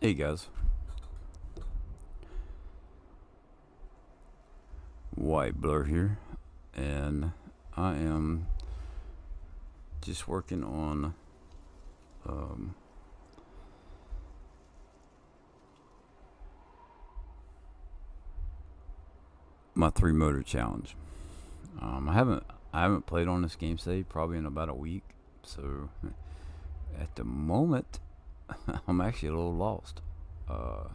Hey guys, White Blur here, and I am just working on um, my 3 motor challenge. I haven't played on this game save probably in about a week, so at the moment I'm actually a little lost. Uh,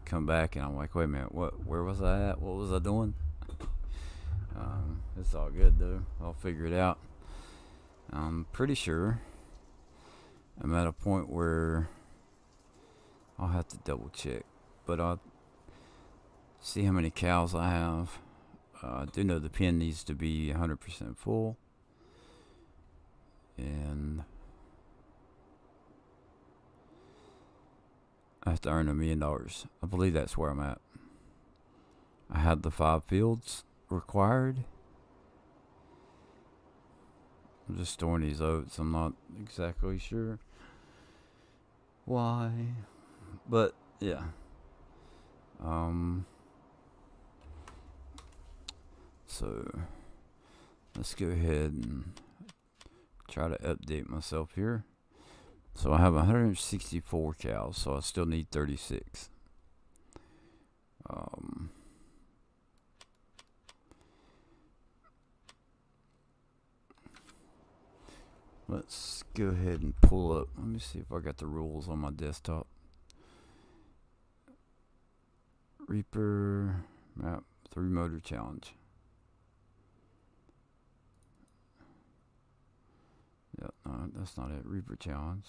come back and I'm like, wait a minute, what? Where was I at? What was I doing? It's all good though. I'll figure it out. I'm pretty sure I'm at a point where I'll have to double check, but I'll see how many cows I have. I do know the pen needs to be 100% full, and I have to earn $1 million. I believe that's where I'm at. I had the 5 fields required. I'm just storing these oats. I'm not exactly sure why, but yeah. So let's go ahead and try to update myself here. So I have 164 cows, so I still need 36. Let's go ahead and pull up. Let me see if I got the rules on my desktop. Reaper map 3 motor challenge. Yep, no, that's not it. Reaper challenge.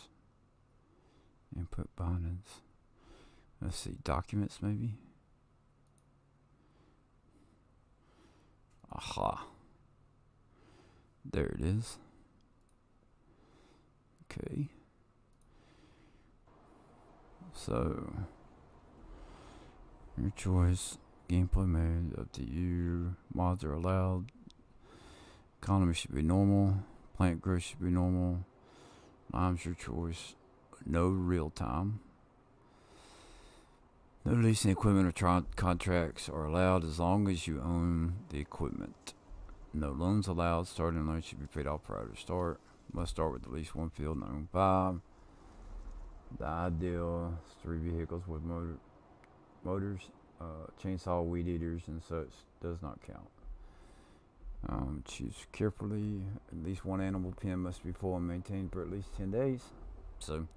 Input bindings. Let's see, documents maybe. Aha. There it is. Okay. So, your choice. Gameplay mode, up to you. Mods are allowed. Economy should be normal. Plant growth should be normal. Time's your choice. No real time. No leasing equipment or contracts are allowed as long as you own the equipment. No loans allowed. Starting loans should be paid off prior to start. Must start with at least 1 field and own 5. The ideal is 3 vehicles with motors. Chainsaw, weed eaters, and such does not count. Choose carefully. At least 1 animal pen must be full and maintained for at least 10 days. So,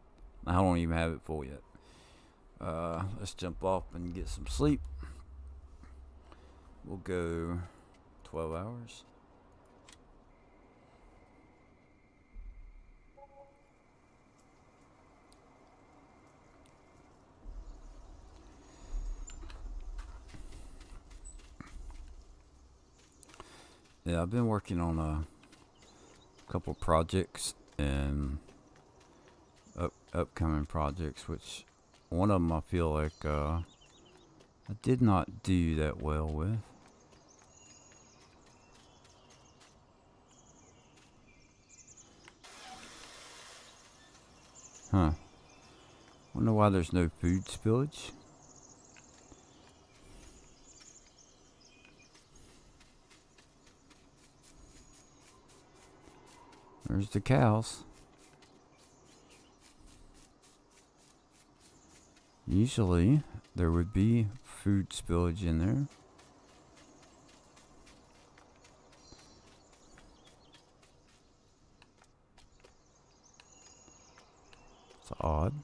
I don't even have it full yet. Let's jump off and get some sleep. We'll go 12 hours. Yeah, I've been working on a couple projects and upcoming projects, which one of them I feel like I did not do that well with. Huh. Wonder why there's no food spillage. There's the cows. Usually there would be food spillage in there. It's odd.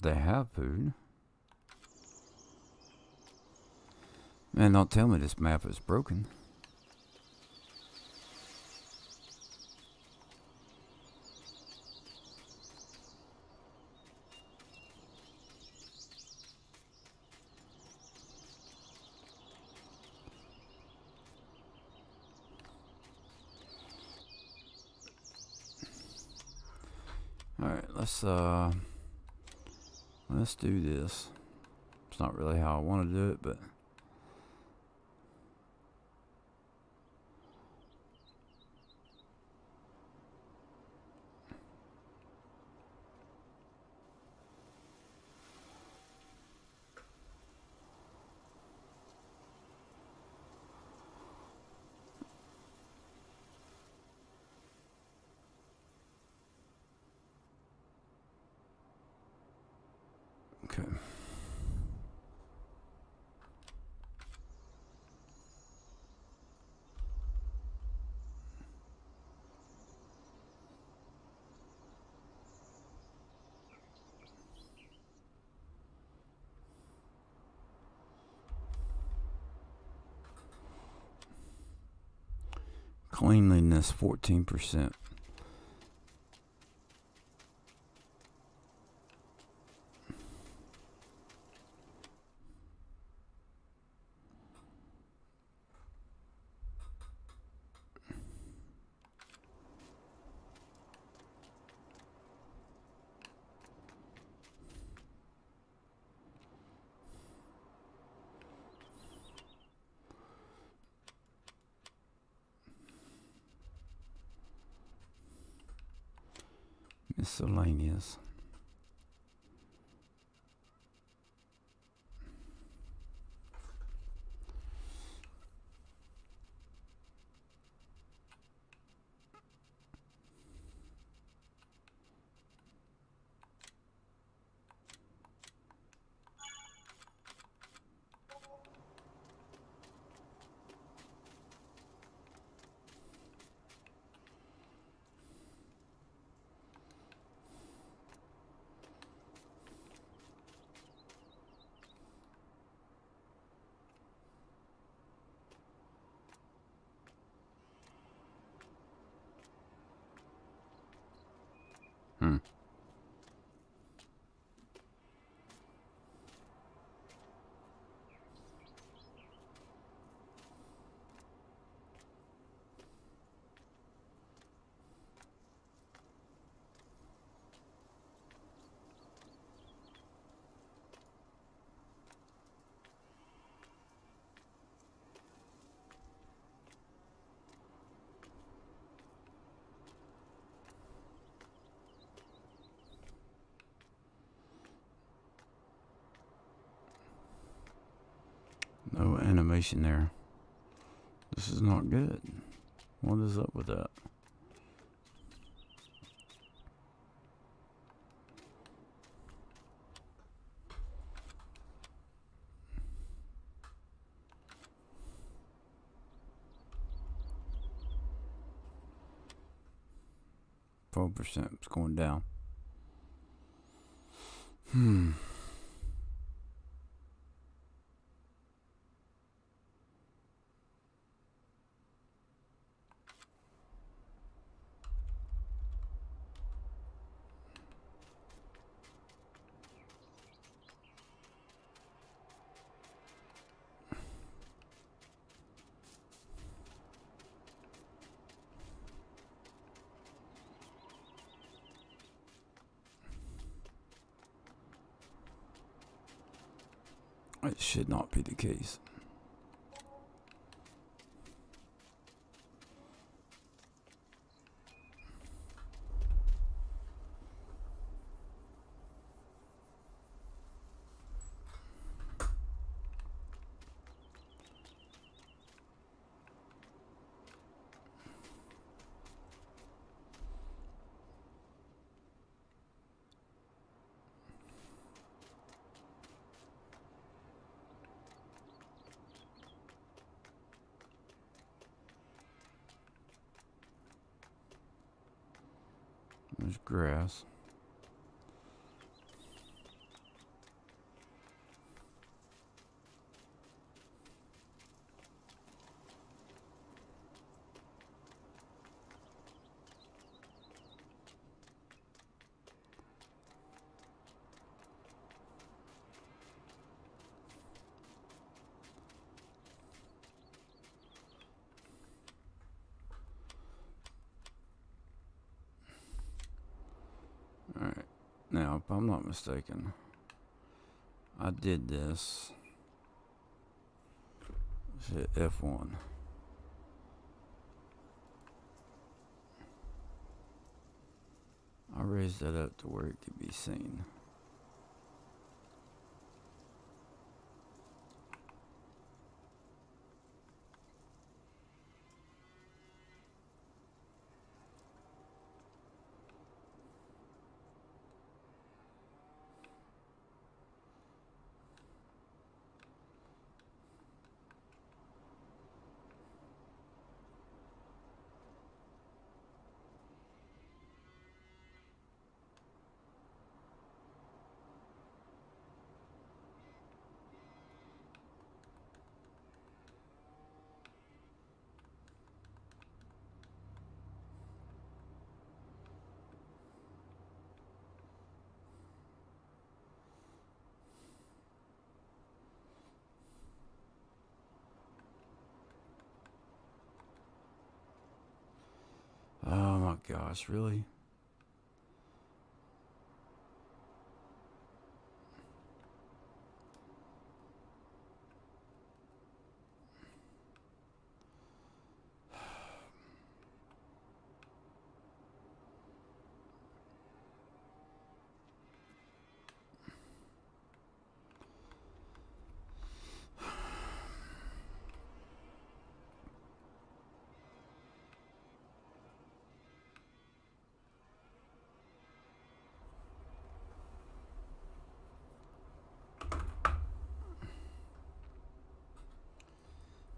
They have food. Man, don't tell me this map is broken. Alright, let's do this. It's not really how I want to do it, but okay. Cleanliness 14%. Miscellaneous. Hmm. No animation there. This is not good. What is up with that? %. It's going down. Hmm. It should not be the case. There's grass. Alright. Now, if I'm not mistaken, I did this. Let's hit F1. I raised that up to where it could be seen. Oh my gosh, really?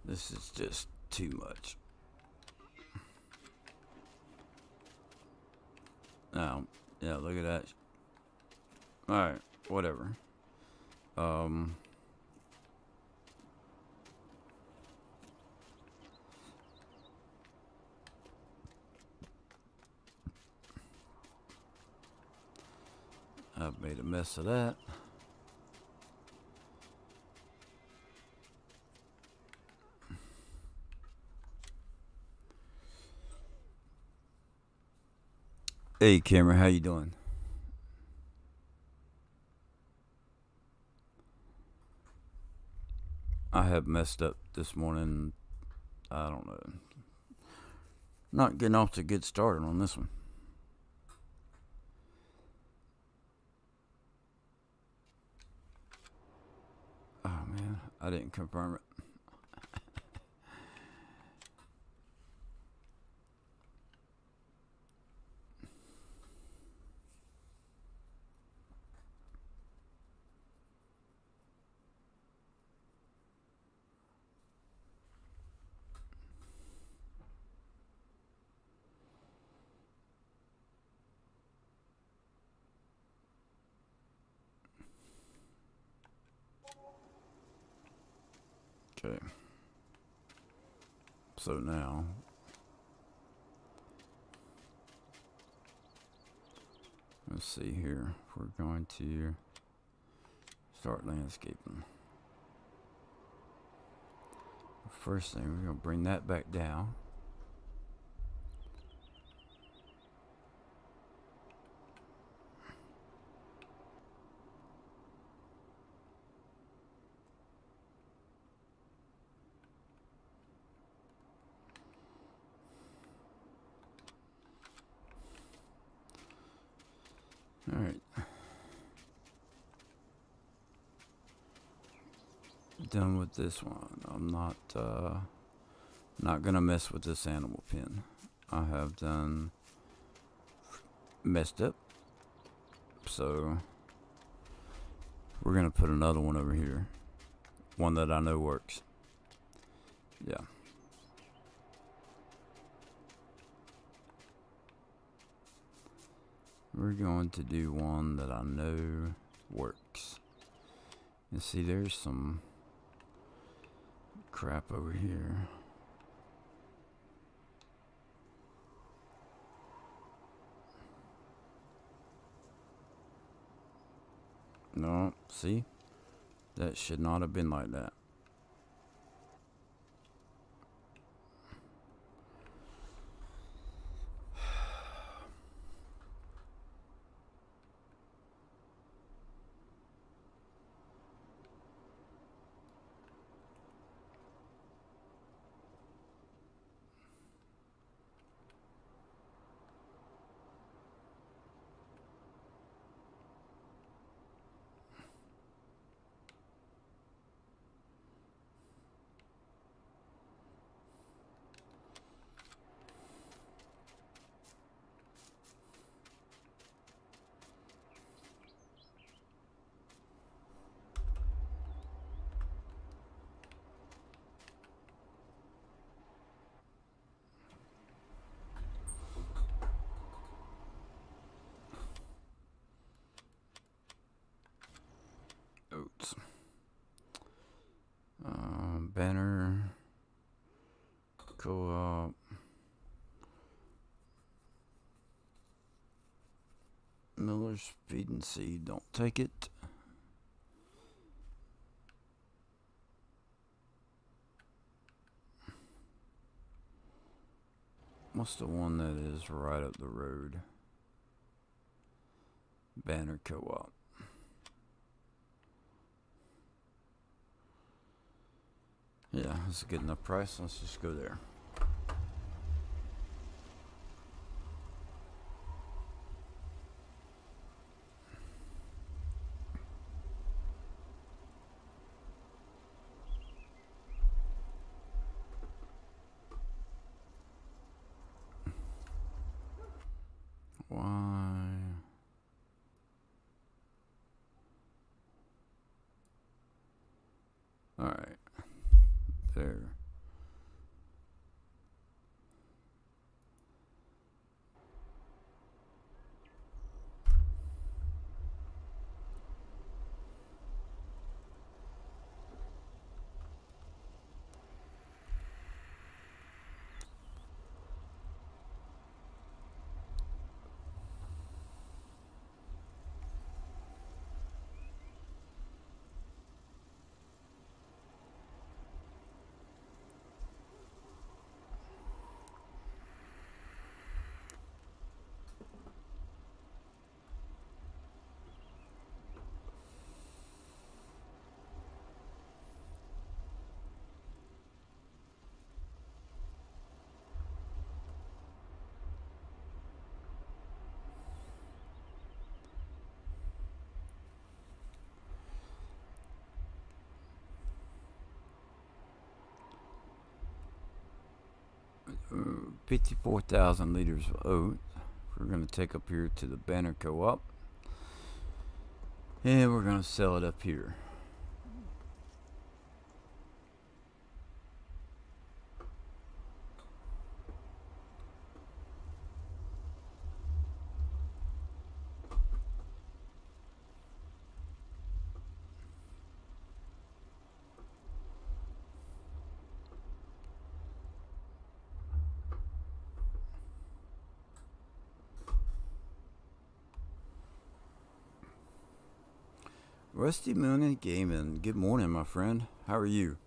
This is just too much. Now, yeah, look at that. Alright, whatever. I've made a mess of that. Hey, camera, how you doing? I have messed up this morning. I don't know. Not getting off to a good start on this one. Oh man, I didn't confirm it. Okay. So now, let's see here. We're going to start landscaping. First thing, we're going to bring that back down. All right. Done with this one. I'm not gonna mess with this animal pen. I have done messed up. So we're gonna put another one over here. One that I know works. Yeah. We're going to do one that I know works. And see, there's some crap over here. No, see? That should not have been like that. Banner. Co-op. Miller's Feed and Seed. Don't take it. What's the one that is right up the road? Banner Co-op. Yeah, that's a good enough price. Let's just go there. Why? Alright. There. Uh, 54,000 liters of oat. We're going to take up here to the Banner Co-op. And we're going to sell it up here. Rusty Moon and Gaming. Good morning, my friend. How are you?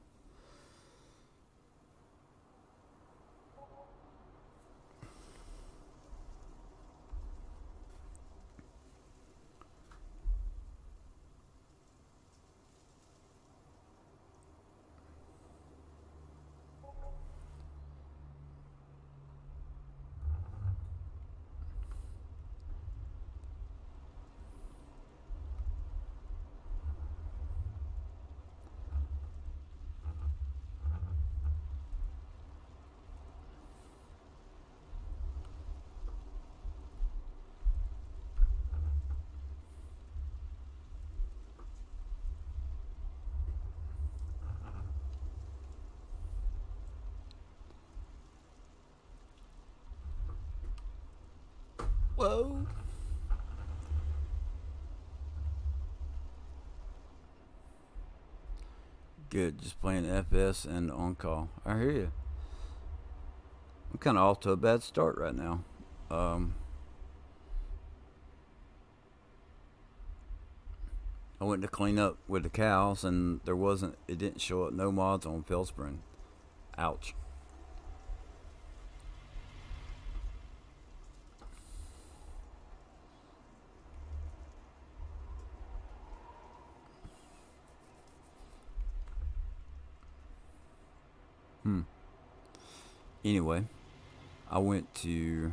Whoa. Good, just playing FS and on call. I hear you. I'm kind of off to a bad start right now. I went to clean up with the cows and it didn't show up no mods on Fellspring. Ouch. Anyway, I went to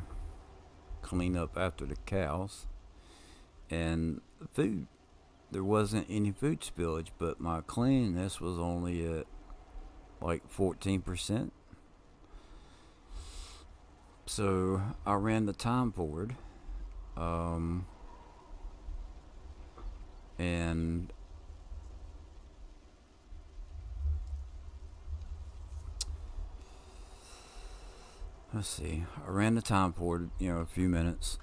clean up after the cows and the food. There wasn't any food spillage, but my cleanliness was only at like 14%. So I ran the time forward, and let's see. I ran the time forward, a few minutes.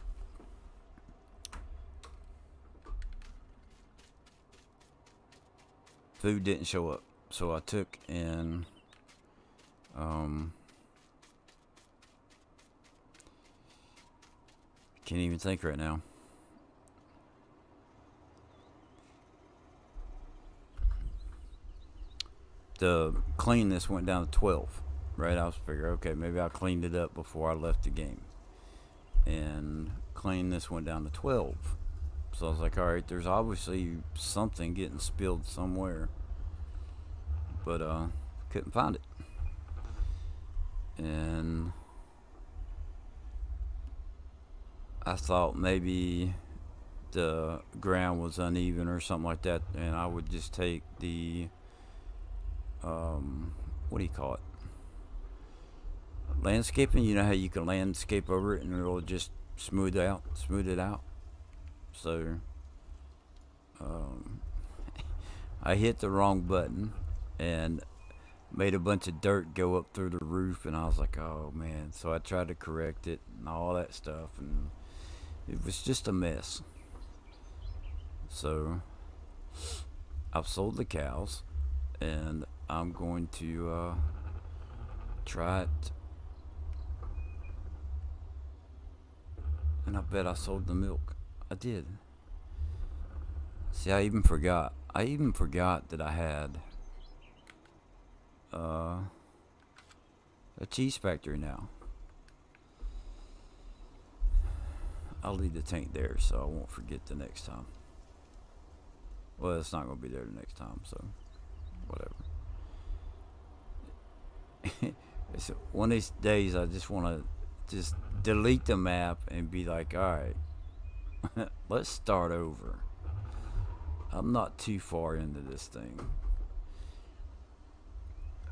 Food didn't show up. So I took and can't even think right now. The cleanness went down to 12, right? I was figuring, okay, maybe I cleaned it up before I left the game. And cleanness went down to 12. So I was like, alright, there's obviously something getting spilled somewhere. But couldn't find it. And I thought maybe the ground was uneven or something like that, and I would just take the what do you call it? Landscaping. You know how you can landscape over it and it'll just smooth it out. So I hit the wrong button and made a bunch of dirt go up through the roof, and I was like, oh man. So I tried to correct it and all that stuff, and it was just a mess. So I've sold the cows, and I'm going to try it. And I bet I sold the milk. I did. See, I even forgot. That I had a cheese factory now. I'll leave the tank there so I won't forget the next time. Well, it's not going to be there the next time, so whatever. It's one of these days I just want to just delete the map and be like, alright, let's start over. I'm not too far into this thing.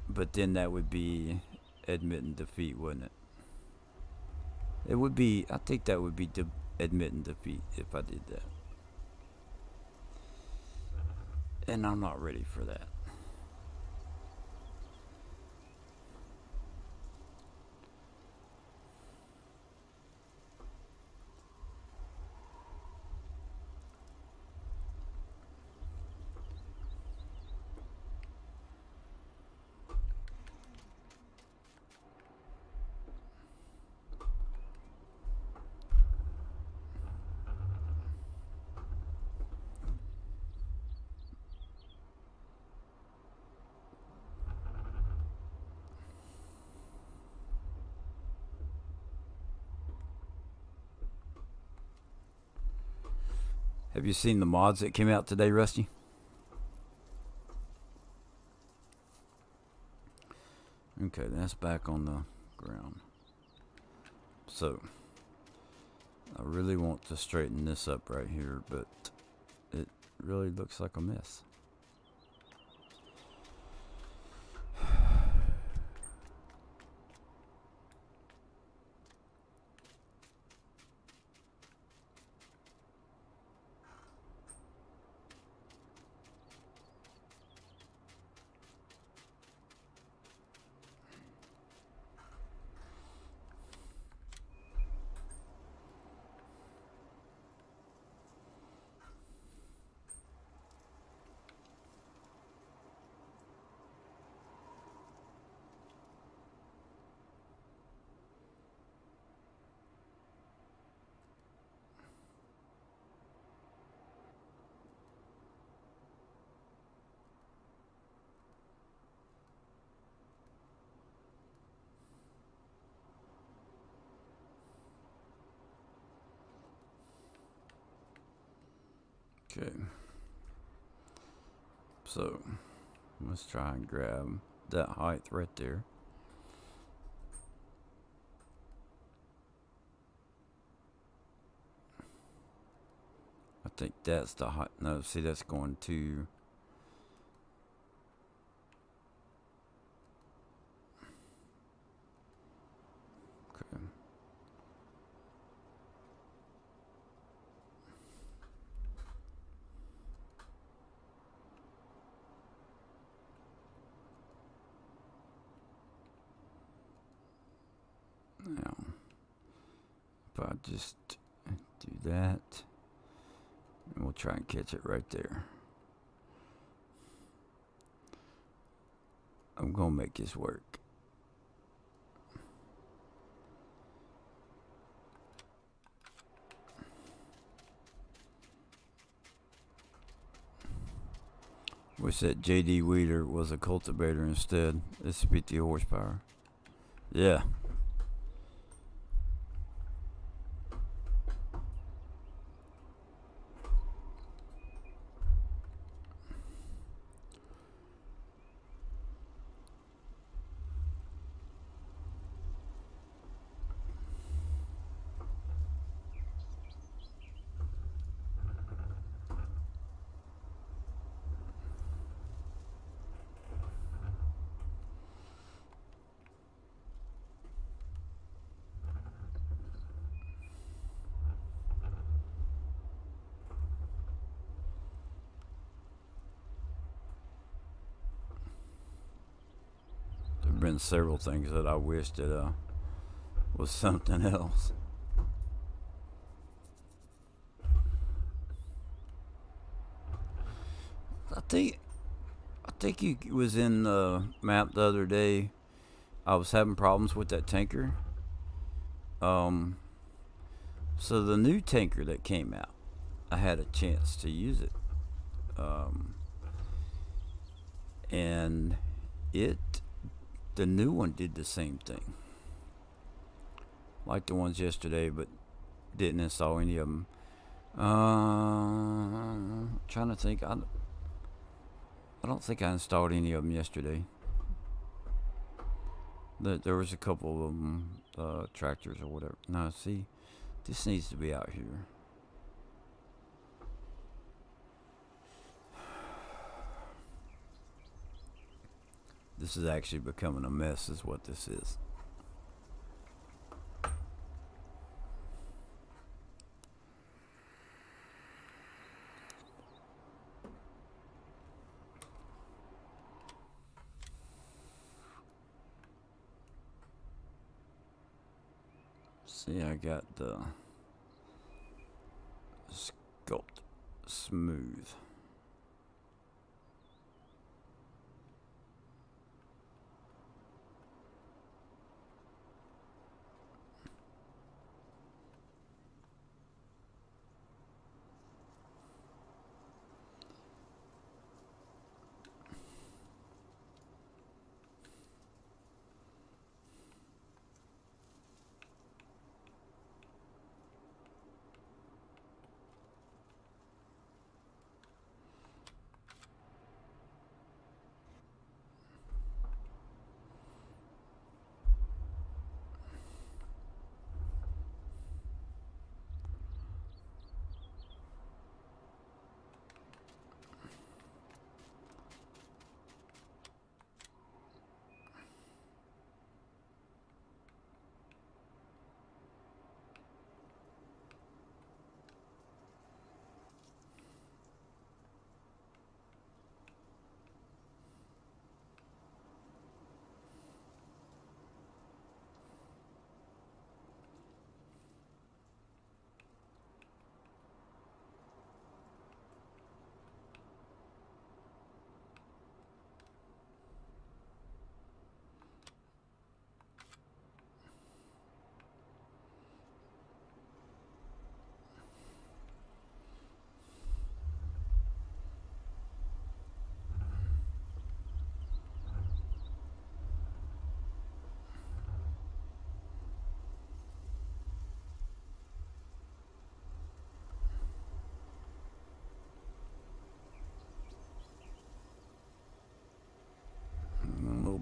But then that would be admitting defeat, wouldn't it? It would be, I think that would be admitting defeat if I did that. And I'm not ready for that. Have you seen the mods that came out today, Rusty? Okay, that's back on the ground. So, I really want to straighten this up right here, but it really looks like a mess. Okay. So, let's try and grab that height right there. I think that's the height. No, see, that's going to... Okay. Now, if I just do that, and we'll try and catch it right there. I'm gonna make this work. Wish that JD Wheeler was a cultivator instead. It's 50 horsepower. Yeah. There've been several things that I wish that was something else. I think he was in the map the other day. I was having problems with that tanker. Um, so the new tanker that came out, I had a chance to use it. Um, and the new one did the same thing. Like the ones yesterday, but didn't install any of them. Trying to think. I don't think I installed any of them yesterday. There was a couple of them, tractors or whatever. No, see, this needs to be out here. This is actually becoming a mess, is what this is. See, I got the sculpt smooth.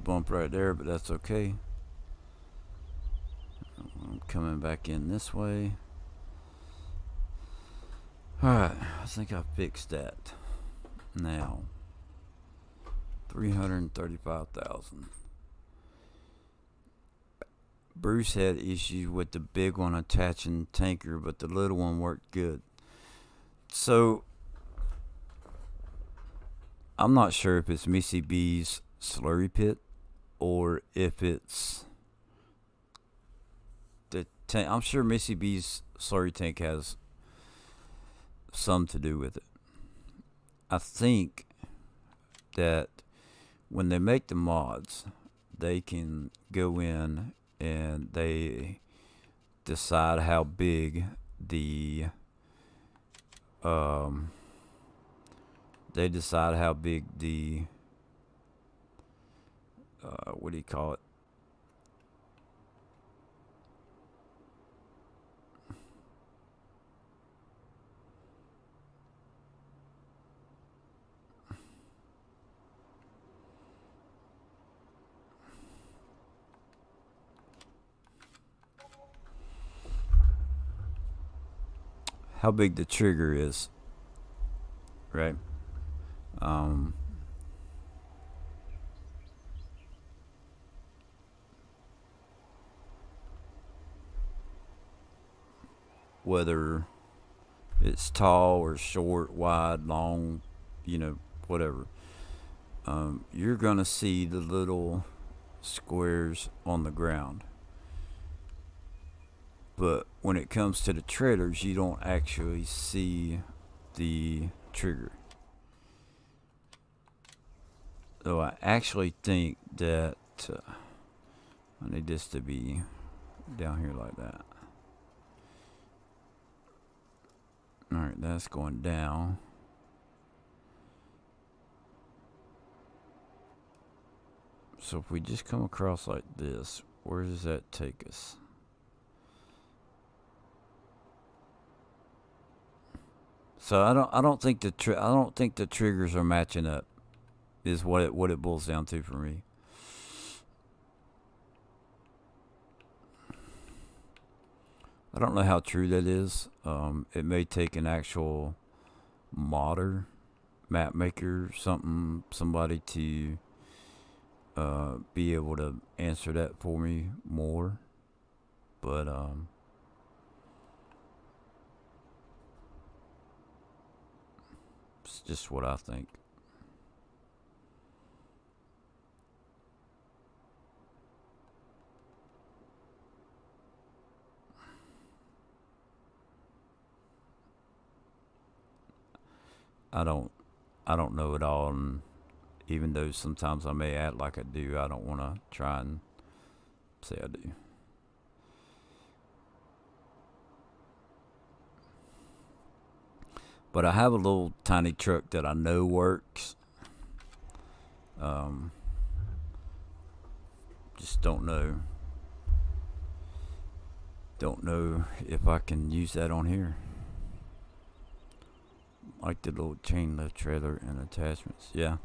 Bump right there, but that's okay. I'm coming back in this way. Alright, I think I fixed that. Now, 335,000. Bruce had issues with the big one attaching tanker, but the little one worked good. So, I'm not sure if it's Missy B's slurry pit or if it's the tank. I'm sure Missy B's slurry tank has some to do with it. I think that when they make the mods, they can go in and they decide how big the um they decide how big the what do you call it? How big the trigger is, right? Um, Whether it's tall or short, wide, long, whatever. You're gonna see the little squares on the ground. But when it comes to the trailers, you don't actually see the trigger. So I actually think that I need this to be down here like that. Alright, that's going down. So if we just come across like this, where does that take us? So I don't think the triggers are matching up. Is what it boils down to for me. I don't know how true that is. It may take an actual modder, map maker, somebody to be able to answer that for me more. But it's just what I think. I don't know it all, and even though sometimes I may act like I do, I don't want to try and say I do. But I have a little tiny truck that I know works. Just don't know if I can use that on here. Like the little chain lift trailer and attachments. Yeah.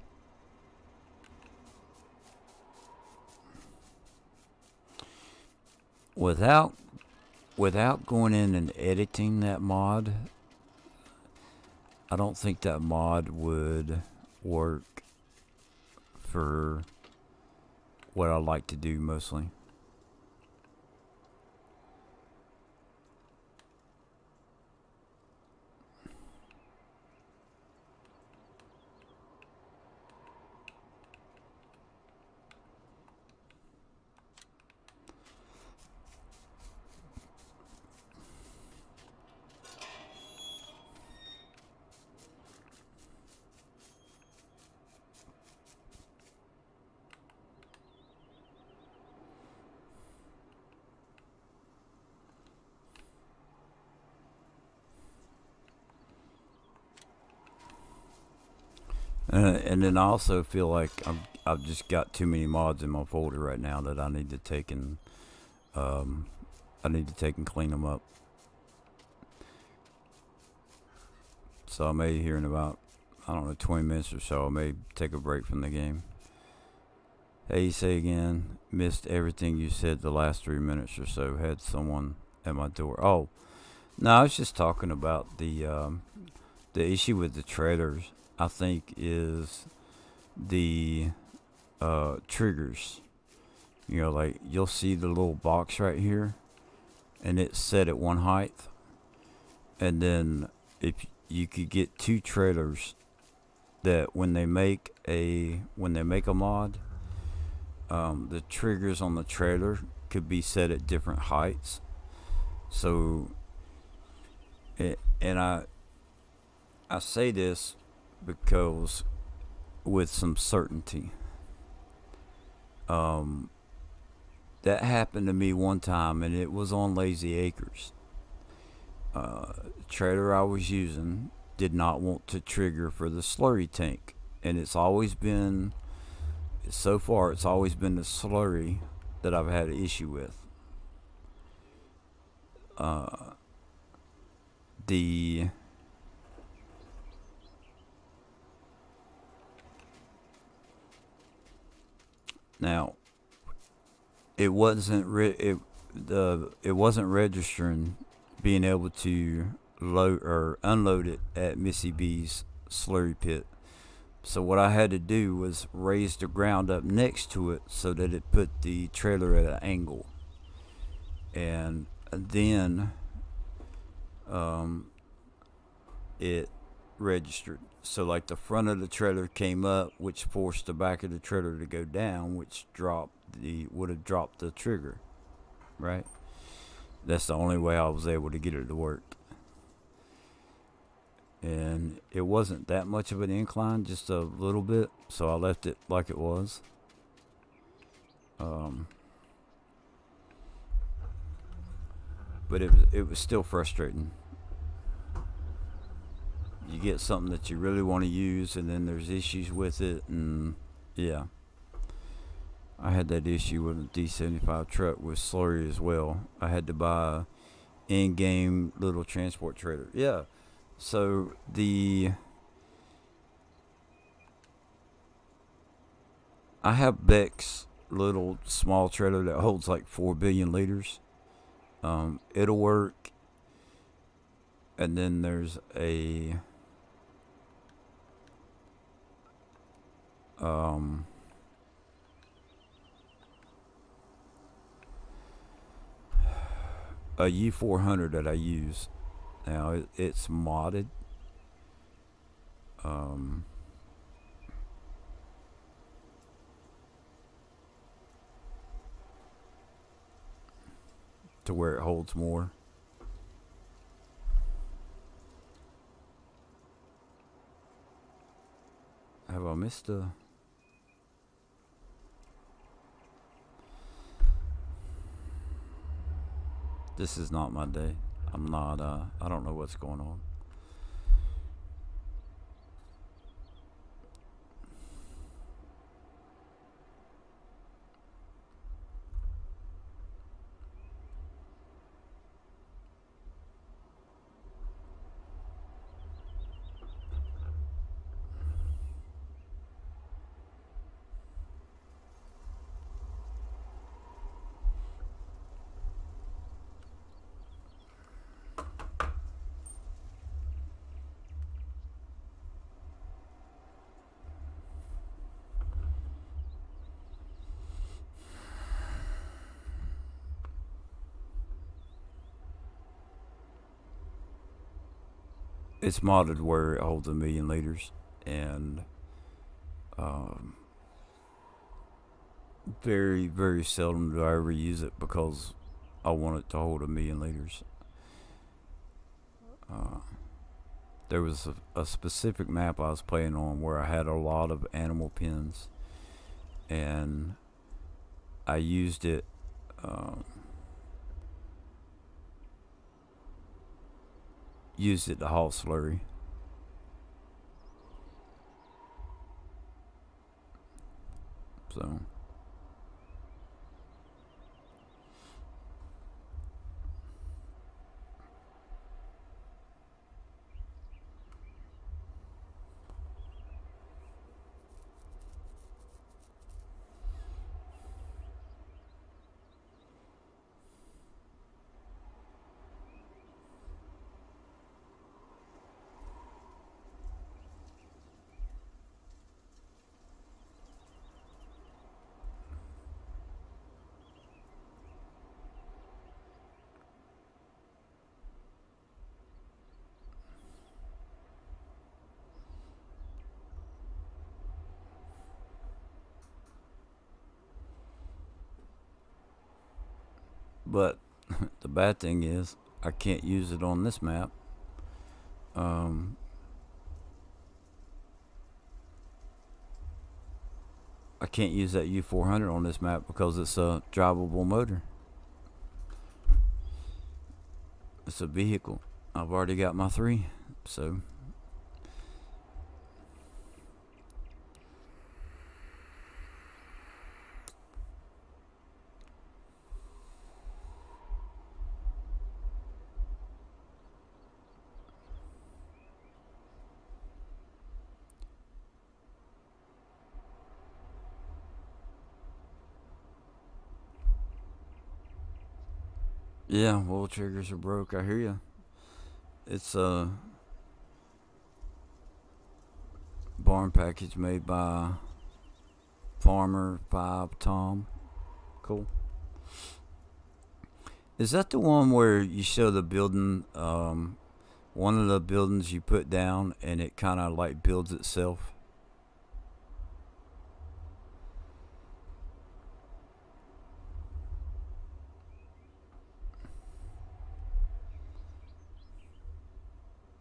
Without going in and editing that mod, I don't think that mod would work for what I like to do mostly. And then I also feel like I've just got too many mods in my folder right now that I need to take and clean them up. So I may here in about 20 minutes or so, I may take a break from the game. Hey, say again. Missed everything you said the last 3 minutes or so. Had someone at my door. Oh, no, I was just talking about the issue with the trailers. I think is the triggers. Like you'll see the little box right here, and it's set at one height. And then if you could get two trailers that when they make a mod, the triggers on the trailer could be set at different heights. So, and I say this because with some certainty, Um, that happened to me one time, and it was on Lazy Acres. Trailer I was using did not want to trigger for the slurry tank, and it's always been, so far, it's always been the slurry that I've had an issue with. The Now it wasn't registering being able to load or unload it at Missy B's slurry pit. So what I had to do was raise the ground up next to it so that it put the trailer at an angle, and then it registered. So like the front of the trailer came up, which forced the back of the trailer to go down, which would have dropped the trigger, right? That's the only way I was able to get it to work. And it wasn't that much of an incline, just a little bit, so I left it like it was. But it was still frustrating. You get something that you really want to use, and then there's issues with it, and yeah. I had that issue with a D75 truck with slurry as well. I had to buy a in-game little transport trailer. Yeah. So I have Beck's little small trailer that holds like 4 billion liters. It'll work. And then there's a U400 that I use. Now it's modded. To where it holds more. Have I missed a... This is not my day. I'm not, I don't know what's going on. It's modded where it holds 1 million liters, and very, very seldom do I ever use it because I want it to hold 1 million liters. There was a specific map I was playing on where I had a lot of animal pens, and I used it. Used it to haul slurry. So but the bad thing is I can't use it on this map. I I can't use that U400 on this map because it's a drivable motor. It's a vehicle. I've already got my 3, so yeah, wheel triggers are broke. I hear you. It's a barn package made by Farmer 5 Tom. Cool. Is that the one where you show the building, one of the buildings you put down and it kind of like builds itself?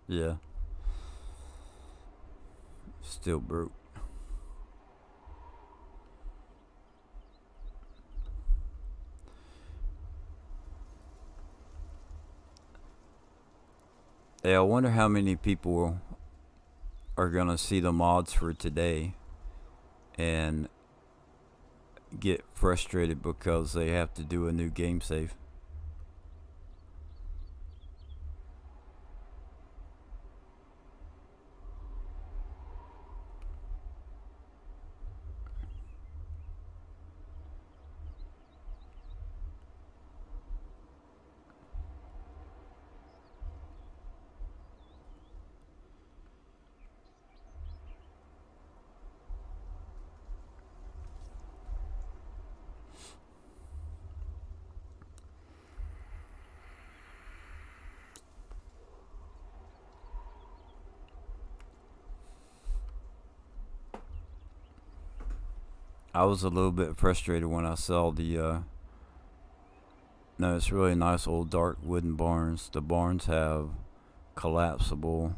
Yeah. Still broke. Yeah, I wonder how many people are gonna see the mods for today and get frustrated because they have to do a new game save. I was a little bit frustrated when I saw the no, it's really nice old dark wooden barns. The barns have collapsible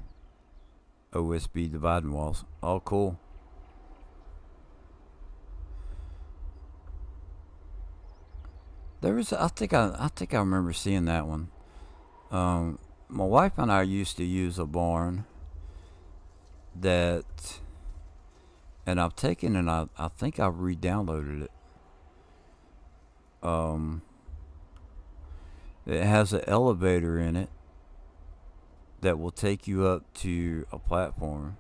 OSB dividing walls. All cool. There was, I think I remember seeing that one. My wife and I used to use a barn that, and I've taken and I think I've re-downloaded it. It has an elevator in it that will take you up to a platform.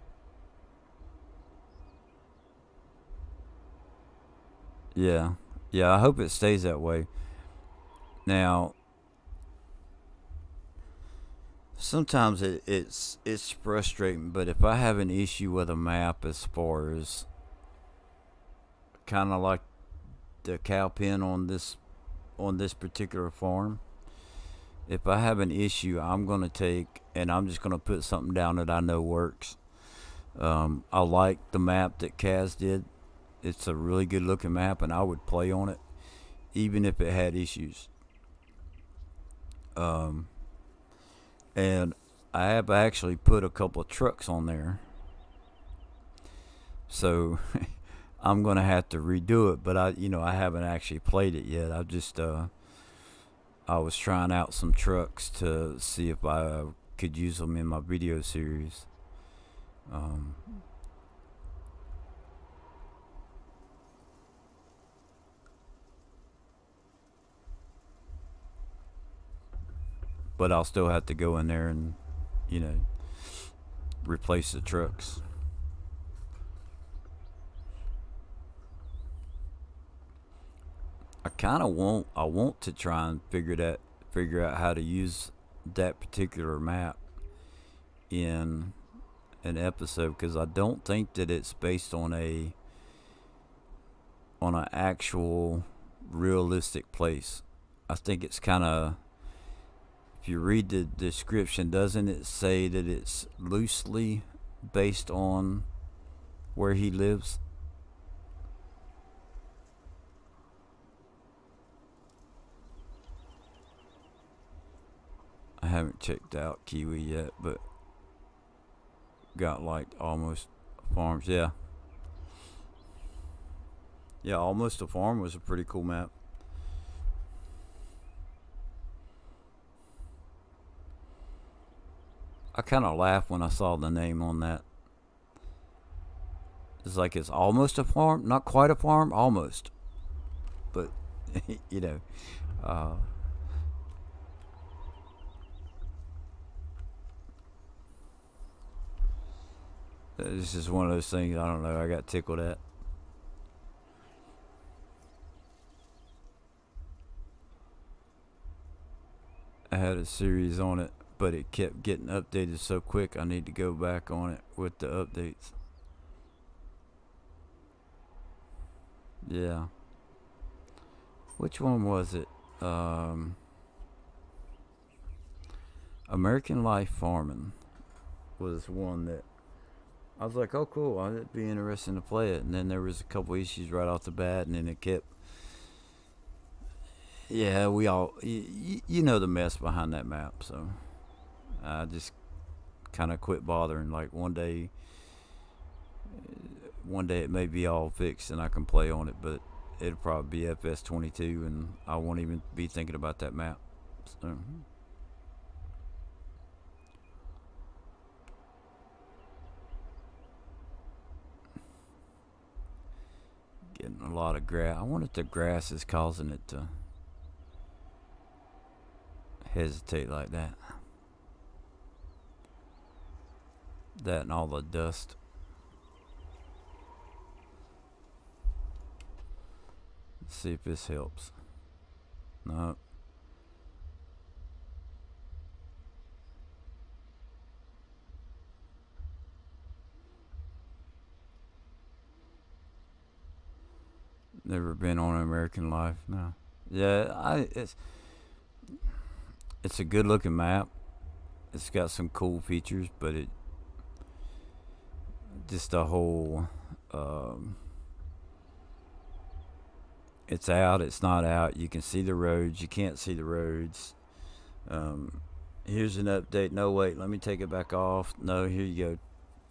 Yeah, yeah. I hope it stays that way. Now, sometimes it's frustrating, but if I have an issue with a map, as far as kind of like the cow pen on this particular farm, if I have an issue, I'm gonna take and I'm just gonna put something down that I know works. I like the map that Kaz did. It's a really good looking map, and I would play on it even if it had issues. Um, and I have actually put a couple of trucks on there, so I'm gonna have to redo it. But I haven't actually played it yet. I was trying out some trucks to see if I could use them in my video series. Um, but I'll still have to go in there and, you know, replace the trucks. I want to try and figure out how to use that particular map in an episode, because I don't think that it's based on an actual realistic place. I think it's kind of, if you read the description, doesn't it say that it's loosely based on where he lives? I haven't checked out Kiwi yet, but got like almost farms. Yeah. Yeah, Almost a Farm was a pretty cool map. I kind of laughed when I saw the name on that. It's like it's almost a farm, not quite a farm, almost. But, you know, uh, it's just one of those things, I don't know, I got tickled at. I had a series on it, but it kept getting updated so quick I need to go back on it with the updates. Yeah. Which one was it? American Life Farming was one that I was like, oh, cool, I'd be interested to play it. And then there was a couple issues right off the bat, and then it kept. Yeah, we all. You know the mess behind that map, so I just kind of quit bothering. Like one day it may be all fixed and I can play on it, but it'll probably be FS22, and I won't even be thinking about that map. So. Getting a lot of grass. I wonder if the grass is causing it to hesitate like that. That and all the dust. Let's see if this helps. No. Never been on American Life. No. Yeah, it's a good looking map. It's got some cool features, but it just the whole it's out, it's not out. You can see the roads, you can't see the roads. Here's an update. No, wait, let me take it back off. No, here you go.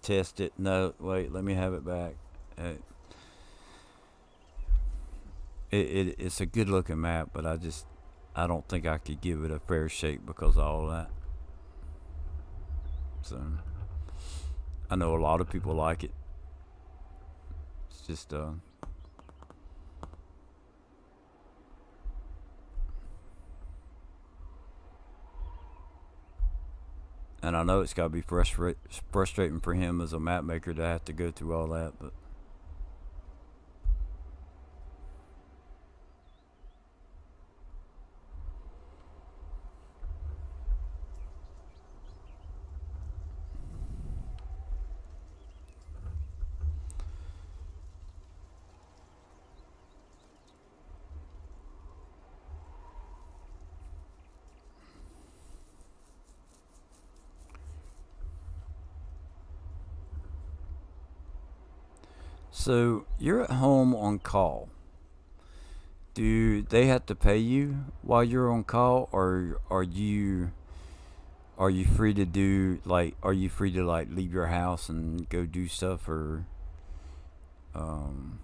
Test it. No, wait, let me have it back. It's a good looking map, but I don't think I could give it a fair shake because of all that. So I know a lot of people like it. It's just and I know it's got to be frustrating for him as a map maker to have to go through all that, but so you're at home on call. Do they have to pay you while you're on call, or are you free to do like are you free to like leave your house and go do stuff, or um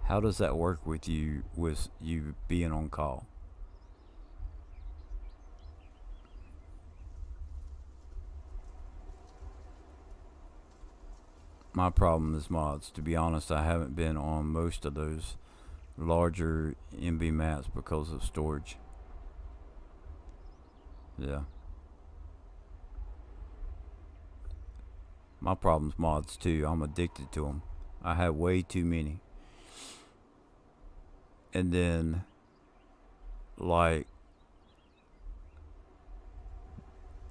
how does that work with you being on call? My problem is mods. To be honest, I haven't been on most of those larger MB maps because of storage. Yeah. My problem's mods too. I'm addicted to them. I have way too many. And then, like,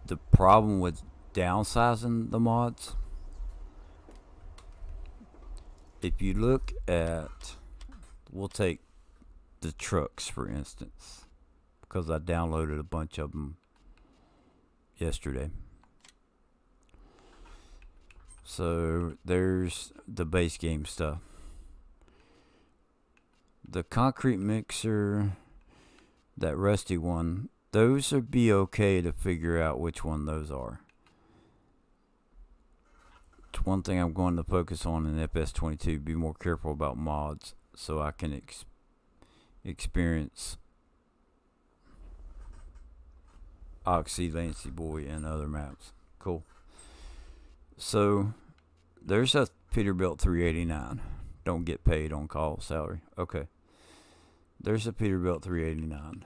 the problem with downsizing the mods, if you look at, we'll take the trucks for instance, because I downloaded a bunch of them yesterday. So there's the base game stuff. The concrete mixer, that rusty one, those would be okay to figure out which one those are. It's one thing I'm going to focus on in FS22. Be more careful about mods so I can experience Oxy, Lancy Boy, and other maps. Cool. So there's a Peterbilt 389. Don't get paid on call salary. Okay. There's a Peterbilt 389.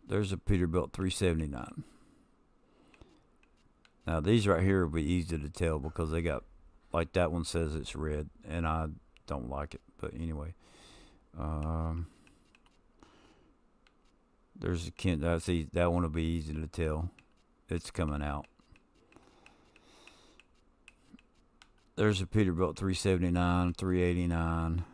There's a Peterbilt 379. Now these right here will be easy to tell because they got, like that one says it's red, and I don't like it. But anyway, there's a Kent. That one will be easy to tell. It's coming out. There's a Peterbilt 379, 389.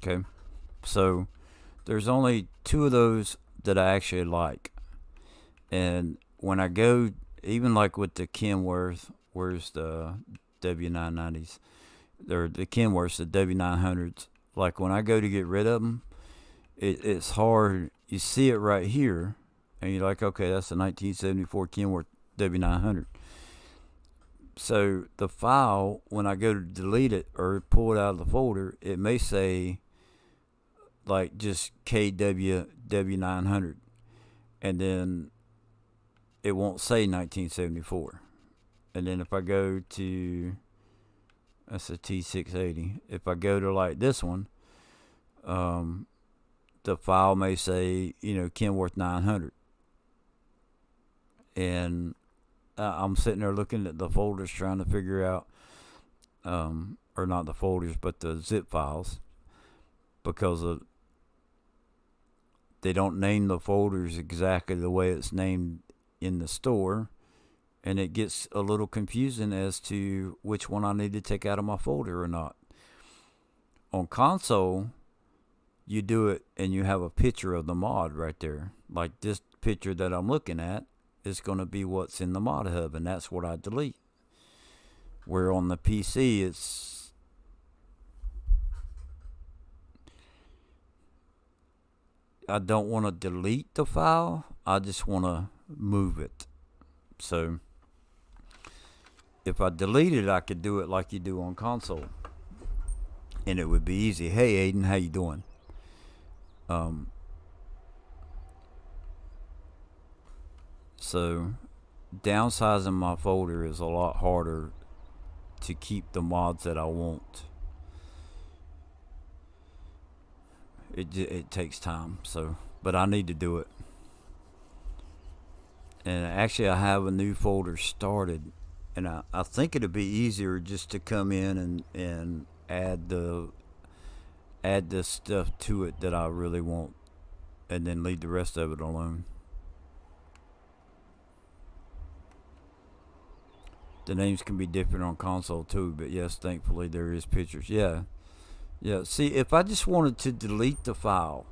Okay, so there's only two of those that I actually like, and when I go, even like with the Kenworth, where's the W990s? They're the Kenworths, the W900s. Like when I go to get rid of them, it's hard. You see it right here, and you're like, okay, that's a 1974 Kenworth W900. So the file, when I go to delete it or pull it out of the folder, it may say like just KW W900, and then it won't say 1974. And then if I go to, that's a T680. If I go to like this one, the file may say, Kenworth 900. And I'm sitting there looking at the folders trying to figure out, or not the folders, but the zip files, because they don't name the folders exactly the way it's named in the store, and it gets a little confusing as to which one I need to take out of my folder or not. On console, you do it and you have a picture of the mod right there. Like this picture that I'm looking at is going to be what's in the mod hub, and that's what I delete. Where on the PC, I don't want to delete the file. I just want to move it. So if I delete it, I could do it like you do on console, and it would be easy. Hey Aiden, how you doing? So downsizing my folder is a lot harder to keep the mods that I want. It takes time, but I need to do it. And actually I have a new folder started, and I think it'd be easier just to come in and add the stuff to it that I really want, and then leave the rest of it alone. The names can be different on console too, but yes, thankfully there is pictures. Yeah. See, if I just wanted to delete the file,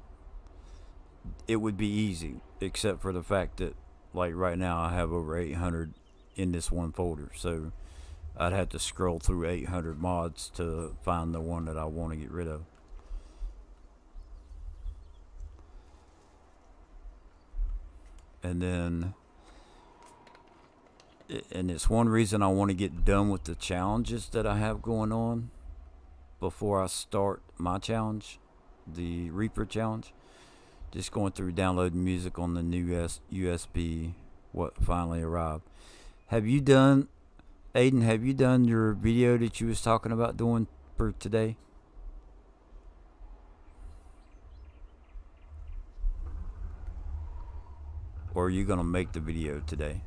it would be easy, except for the fact that, like right now, I have over 800 in this one folder, so I'd have to scroll through 800 mods to find the one that I want to get rid of. And then, and it's one reason I want to get done with the challenges that I have going on before I start my challenge, the Reaper challenge. Just going through downloading music on the new USB, what finally arrived. Have you done, Aiden, have you done your video that you was talking about doing for today? Or are you going to make the video today?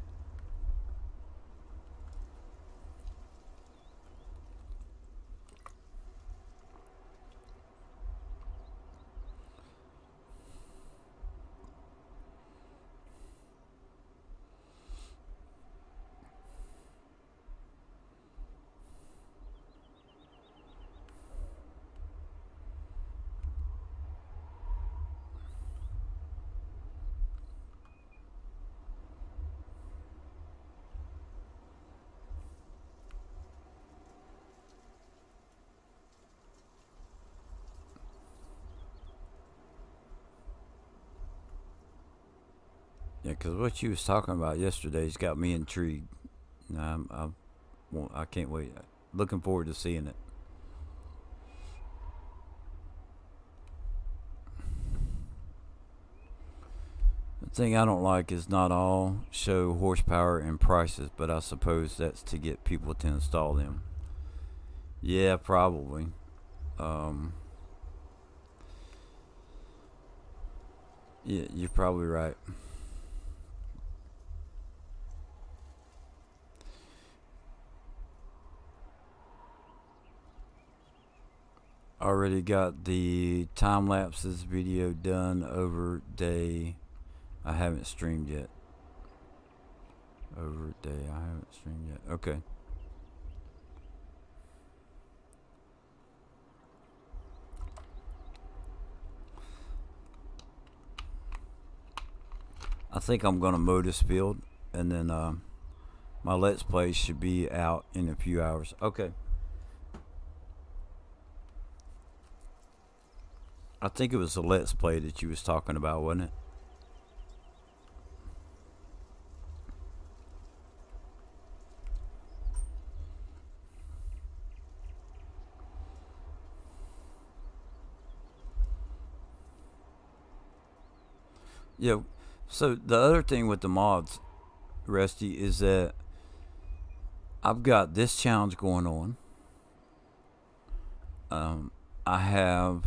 Yeah, because what you was talking about yesterday's got me intrigued. I can't wait. Looking forward to seeing it. The thing I don't like is not all show horsepower and prices, but I suppose that's to get people to install them. Yeah, probably. Um, yeah, you're probably right. Already got the time lapses video done over day. I haven't streamed yet. Over day, I haven't streamed yet. Okay. I think I'm gonna mow this field, and then my let's play should be out in a few hours. Okay. I think it was the let's play that you was talking about, wasn't it? Yeah. So the other thing with the mods, Rusty, is that I've got this challenge going on. I have.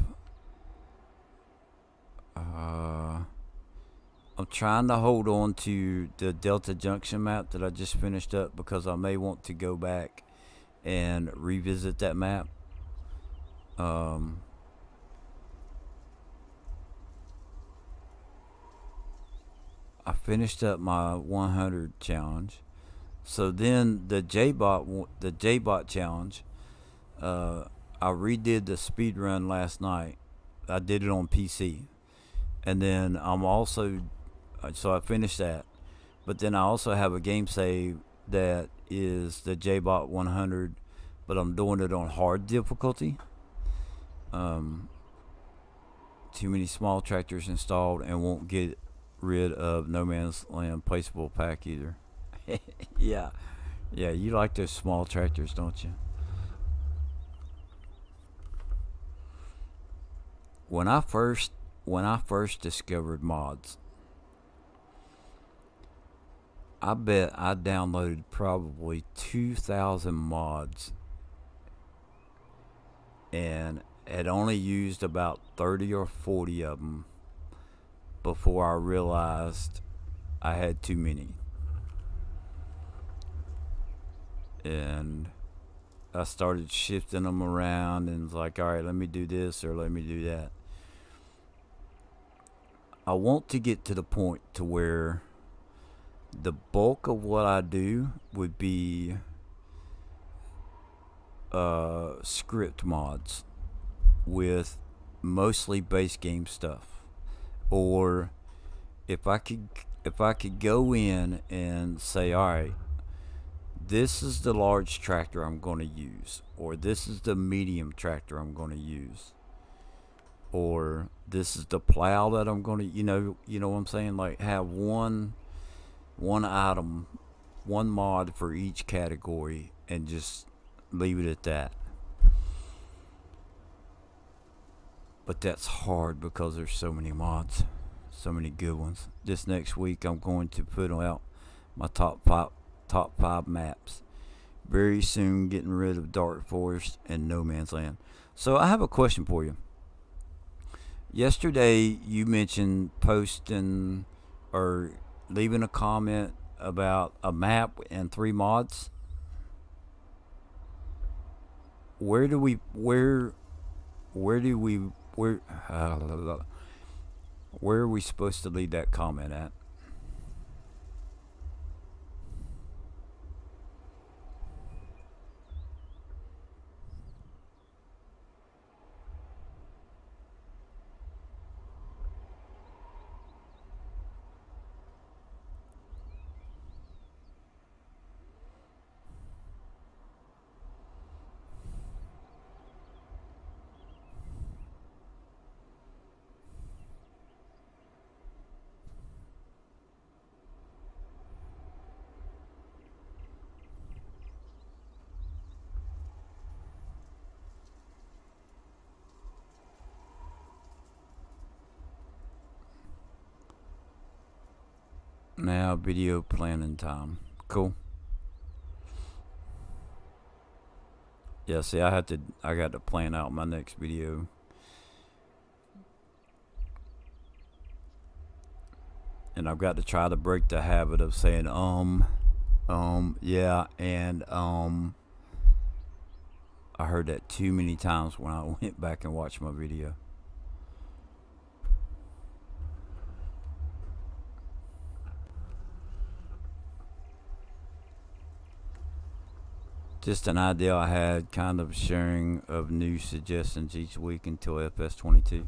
I'm trying to hold on to the Delta Junction map that I just finished up because I may want to go back and revisit that map. Um, I finished up my 100 challenge. So then the JBot challenge, I redid the speed run last night. I did it on PC, and then so I finished that. But then I also have a game save that is the JBot 100, but I'm doing it on hard difficulty. Um, Too many small tractors installed and won't get rid of No Man's Land placeable pack either. Yeah, yeah, you like those small tractors, don't you? When I first when I first discovered mods, I bet I downloaded probably 2,000 mods and had only used about 30 or 40 of them before I realized I had too many. And I started shifting them around and was like, all right, let me do this or let me do that. I want to get to the point to where the bulk of what I do would be script mods with mostly base game stuff, or if I could go in and say, all right, this is the large tractor I'm going to use, or this is the medium tractor I'm going to use, or this is the plow that I'm going to, you know what I'm saying? Like have one item, one mod for each category, and just leave it at that. But that's hard because there's so many mods, so many good ones. This next week, I'm going to put out my top five maps. Very soon, getting rid of Dark Forest and No Man's Land. So I have a question for you. Yesterday, you mentioned posting or leaving a comment about a map and 3 mods. Where do we where do we where where are we supposed to leave that comment at? Now video planning time. Cool. Yeah, see, I got to plan out my next video. And I've got to try to break the habit of saying yeah, and I heard that too many times when I went back and watched my video. Just an idea I had, kind of sharing of new suggestions each week until FS22.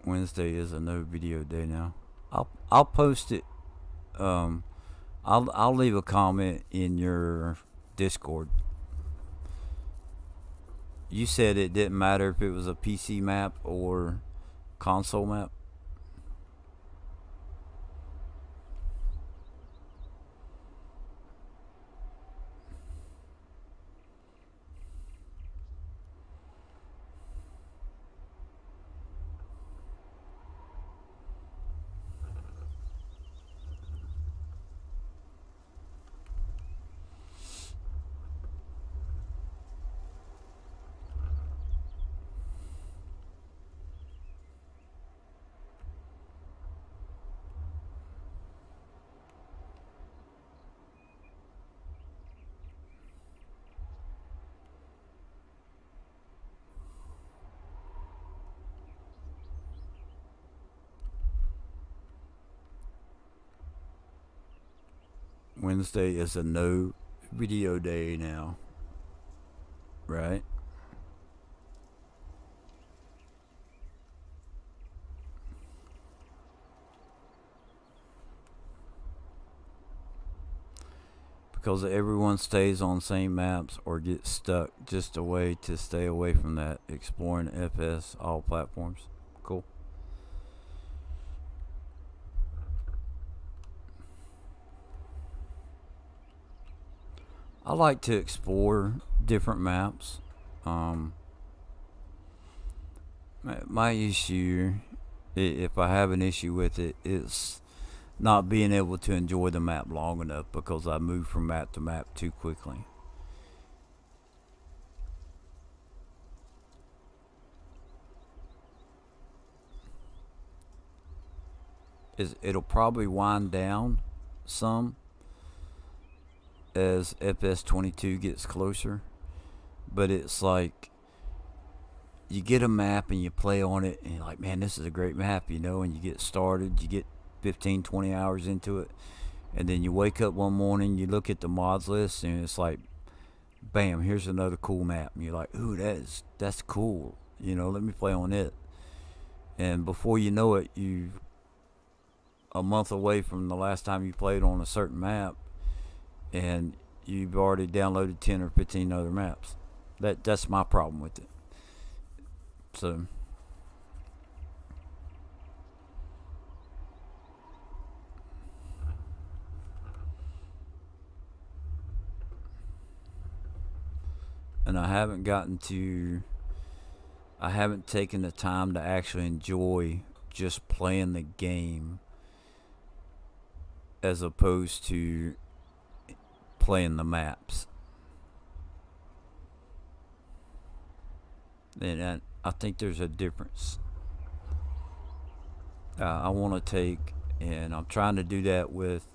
Wednesday is a no video day now. I'll post it. I'll leave a comment in your Discord. You said it didn't matter if it was a PC map or console map. Wednesday is a no video day now, right? Because everyone stays on same maps or gets stuck, just a way to stay away from that. Exploring FS all platforms. Cool. I like to explore different maps. My issue, if I have an issue with it, is not being able to enjoy the map long enough because I move from map to map too quickly. It'll probably wind down some as FS22 gets closer, but it's like you get a map and you play on it and you're like, man, this is a great map, and you get started, you get 15-20 hours into it, and then you wake up one morning, you look at the mods list, and it's like, bam, here's another cool map, and you're like, ooh, that's cool, let me play on it. And before you know it, you a month away from the last time you played on a certain map, and you've already downloaded 10 or 15 other maps. That's my problem with it. So and I haven't taken the time to actually enjoy just playing the game as opposed to playing the maps. And I think there's a difference. I want to take, and I'm trying to do that with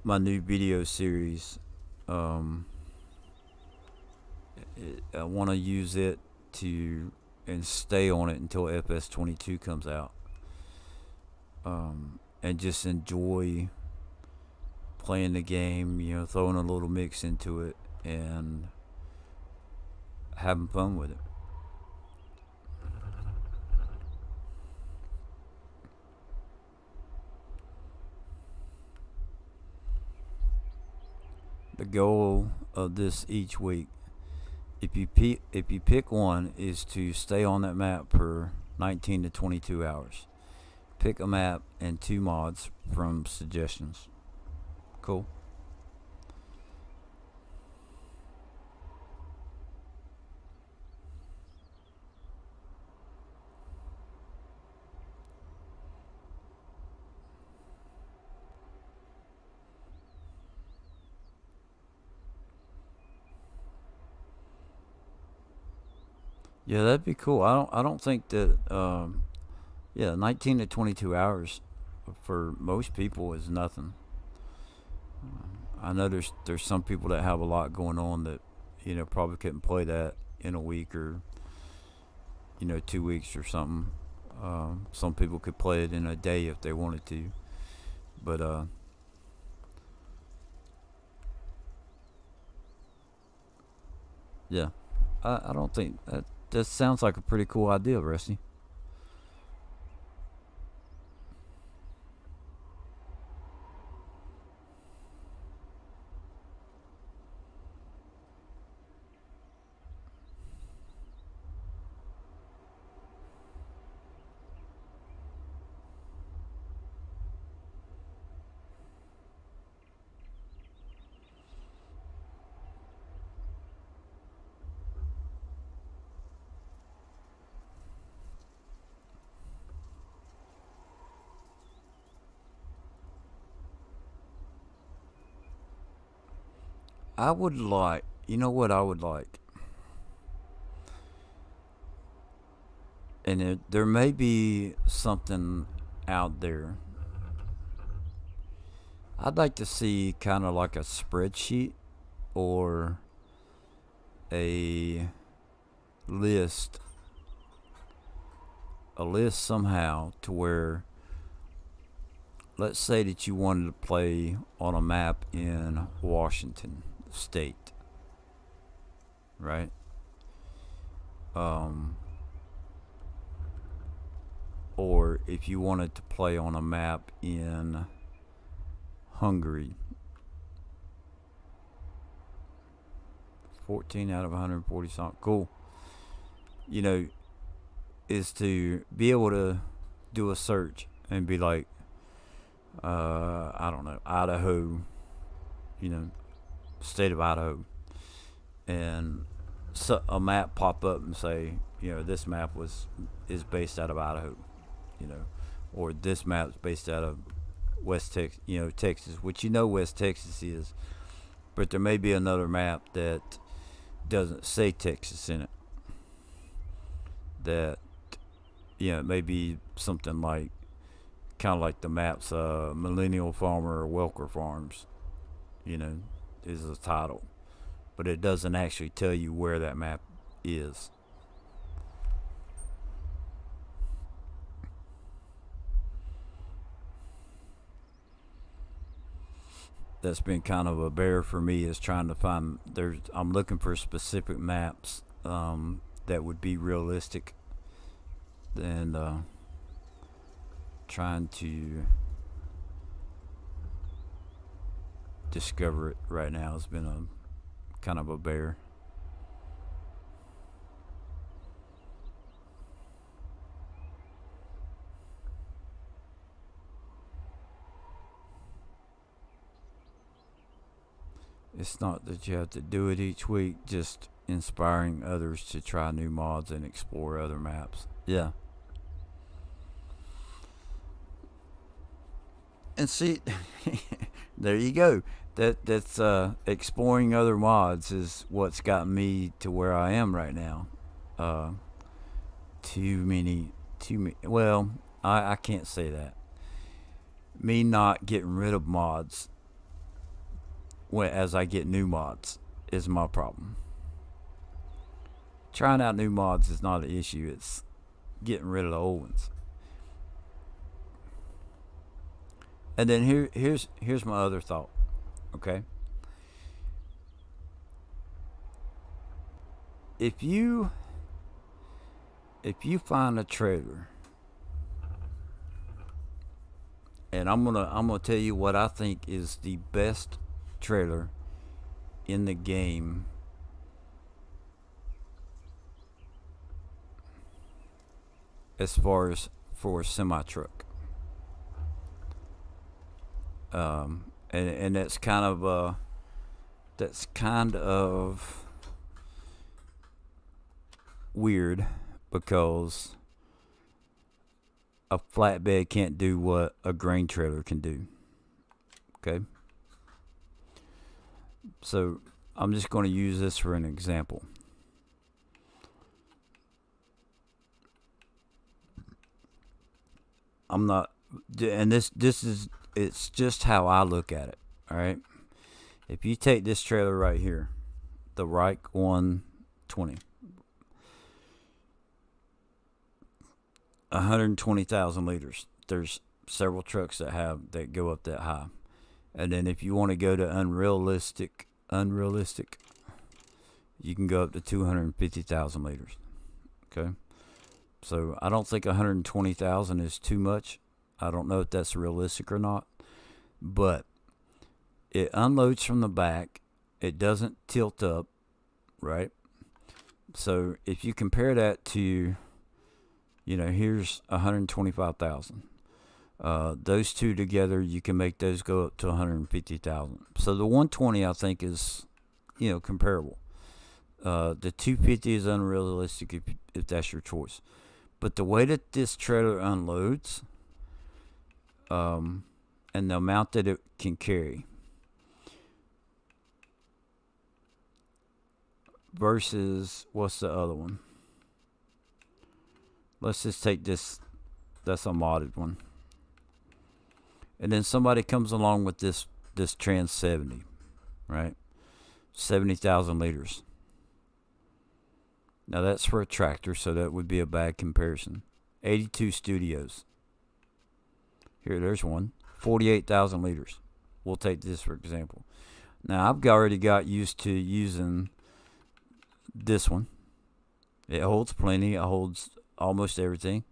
my new video series. I want to use it and stay on it until FS22 comes out, and just enjoy playing the game, throwing a little mix into it and having fun with it. The goal of this each week, if you pick one, is to stay on that map for 19 to 22 hours. Pick a map and 2 mods from suggestions. Cool. Yeah, that'd be cool. I don't think that yeah, 19 to 22 hours for most people is nothing. I know there's some people that have a lot going on that probably couldn't play that in a week or 2 weeks or something. Some people could play it in a day if they wanted to, but yeah, I don't think that sounds like a pretty cool idea, Rusty. I would like, you know what I would like, and there may be something out there. I'd like to see kind of like a spreadsheet or a list, a list somehow to where, let's say that you wanted to play on a map in Washington State, right? Um, or if you wanted to play on a map in Hungary, 14 out of 140 something. Cool. You know, is to be able to do a search and be like, I don't know, Idaho, you know, state of Idaho, and so a map pop up and say, this map is based out of Idaho, you know, or this map's based out of West Texas, Texas, which West Texas is, but there may be another map that doesn't say Texas in it. That it may be something like kind of like the maps, Millennial Farmer or Welker Farms, you know, is the title, but it doesn't actually tell you where that map is. That's been kind of a bear for me, is trying to find I'm looking for specific maps that would be realistic, and trying to discover it right now has been a kind of a bear. It's not that you have to do it each week, just inspiring others to try new mods and explore other maps. Yeah. And see, there you go. That's exploring other mods is what's got me to where I am right now. Uh, too many. Well, I can't say that. Me not getting rid of mods as I get new mods is my problem. Trying out new mods is not an issue. It's getting rid of the old ones. And then here's my other thought. Okay, if you find a trailer, and I'm gonna tell you what I think is the best trailer in the game as far as for a semi truck. And that's kind of weird because a flatbed can't do what a grain trailer can do. Okay, so I'm just going to use this for an example. I'm not, and this is, it's just how I look at it. All right. If you take this trailer right here, the Reich 120, 120,000 liters. There's several trucks that go up that high. And then if you want to go to unrealistic, you can go up to 250,000 liters. Okay. So I don't think 120,000 is too much. I don't know if that's realistic or not, but it unloads from the back. It doesn't tilt up, right? So if you compare that to, here's 125,000. Those two together, you can make those go up to 150,000. So the 120, I think, is, comparable. The 250 is unrealistic if that's your choice. But the way that this trailer unloads, and the amount that it can carry, versus, what's the other one? Let's just take this. That's a modded one. And then somebody comes along with this Trans 70, right? 70,000 liters. Now that's for a tractor, so that would be a bad comparison. 82 studios. Here, there's one. 48,000 liters. We'll take this for example. Now I've already got used to using this one. It holds plenty. It holds almost everything.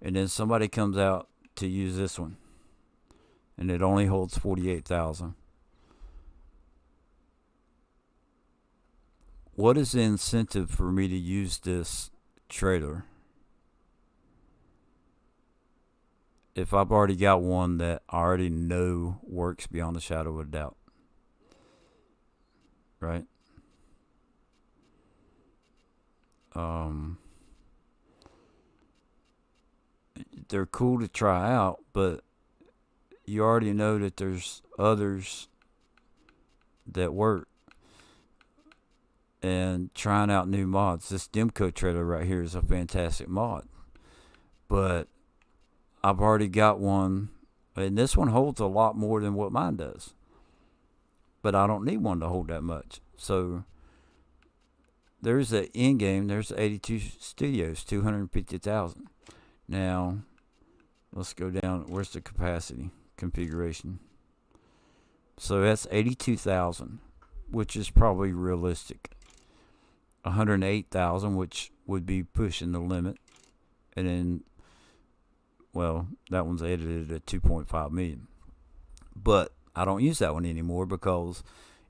And then somebody comes out to use this one, and it only holds 48,000. What is the incentive for me to use this trailer if I've already got one that I already know works beyond a shadow of a doubt? Right? They're cool to try out, but you already know that there's others that work. And trying out new mods. This Demco trailer right here is a fantastic mod. But I've already got one, and this one holds a lot more than what mine does. But I don't need one to hold that much. So there's the end game. There's 82 studios, 250,000. Now, let's go down. Where's the capacity configuration? So that's 82,000, which is probably realistic. 108,000, which would be pushing the limit. And then, well, that one's edited at 2.5 million. But I don't use that one anymore because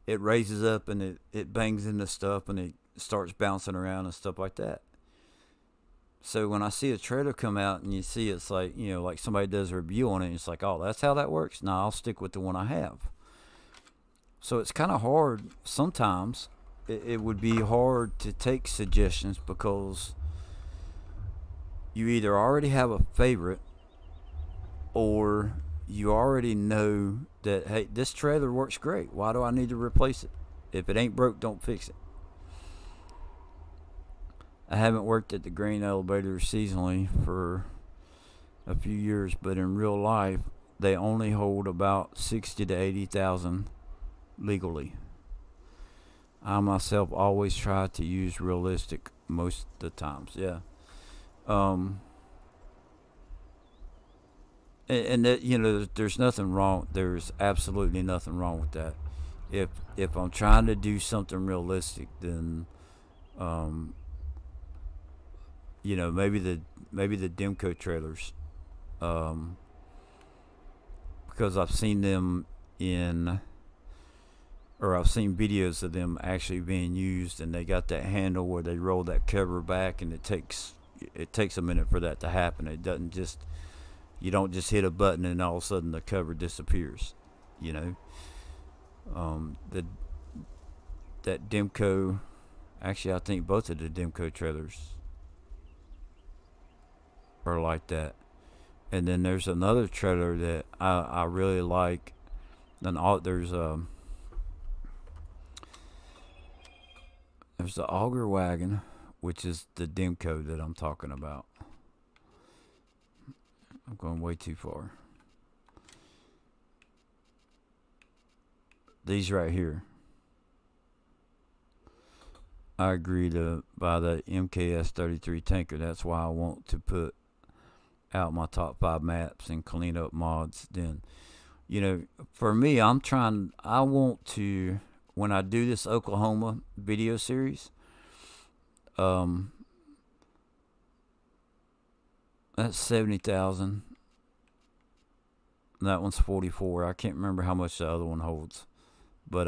it raises up and it bangs into stuff and it starts bouncing around and stuff like that. So when I see a trailer come out and you see it's like, like somebody does a review on it, and it's like, oh, that's how that works? No, I'll stick with the one I have. So it's kind of hard sometimes. It would be hard to take suggestions because you either already have a favorite or you already know that, hey, this trailer works great. Why do I need to replace it? If it ain't broke, don't fix it. I haven't worked at the grain elevator seasonally for a few years, but in real life, they only hold about 60 to 80,000 legally. I myself always try to use realistic most of the times. Yeah. And that, there's nothing wrong. There's absolutely nothing wrong with that. If I'm trying to do something realistic, then maybe the Demco trailers, because I've seen them I've seen videos of them actually being used, and they got that handle where they roll that cover back, and it takes a minute for that to happen. It doesn't just, you don't just hit a button and all of a sudden the cover disappears. That Demco, actually I think both of the Demco trailers are like that. And then there's another trailer that I really like. Then there's the auger wagon, which is the Demco that I'm talking about. I'm going way too far. These right here. I agree to buy the MKS 33 tanker. That's why I want to put out my top 5 maps and clean up mods. Then, you know, for me, I want to, when I do this Oklahoma video series, that's 70,000. That one's 44. I can't remember how much the other one holds, but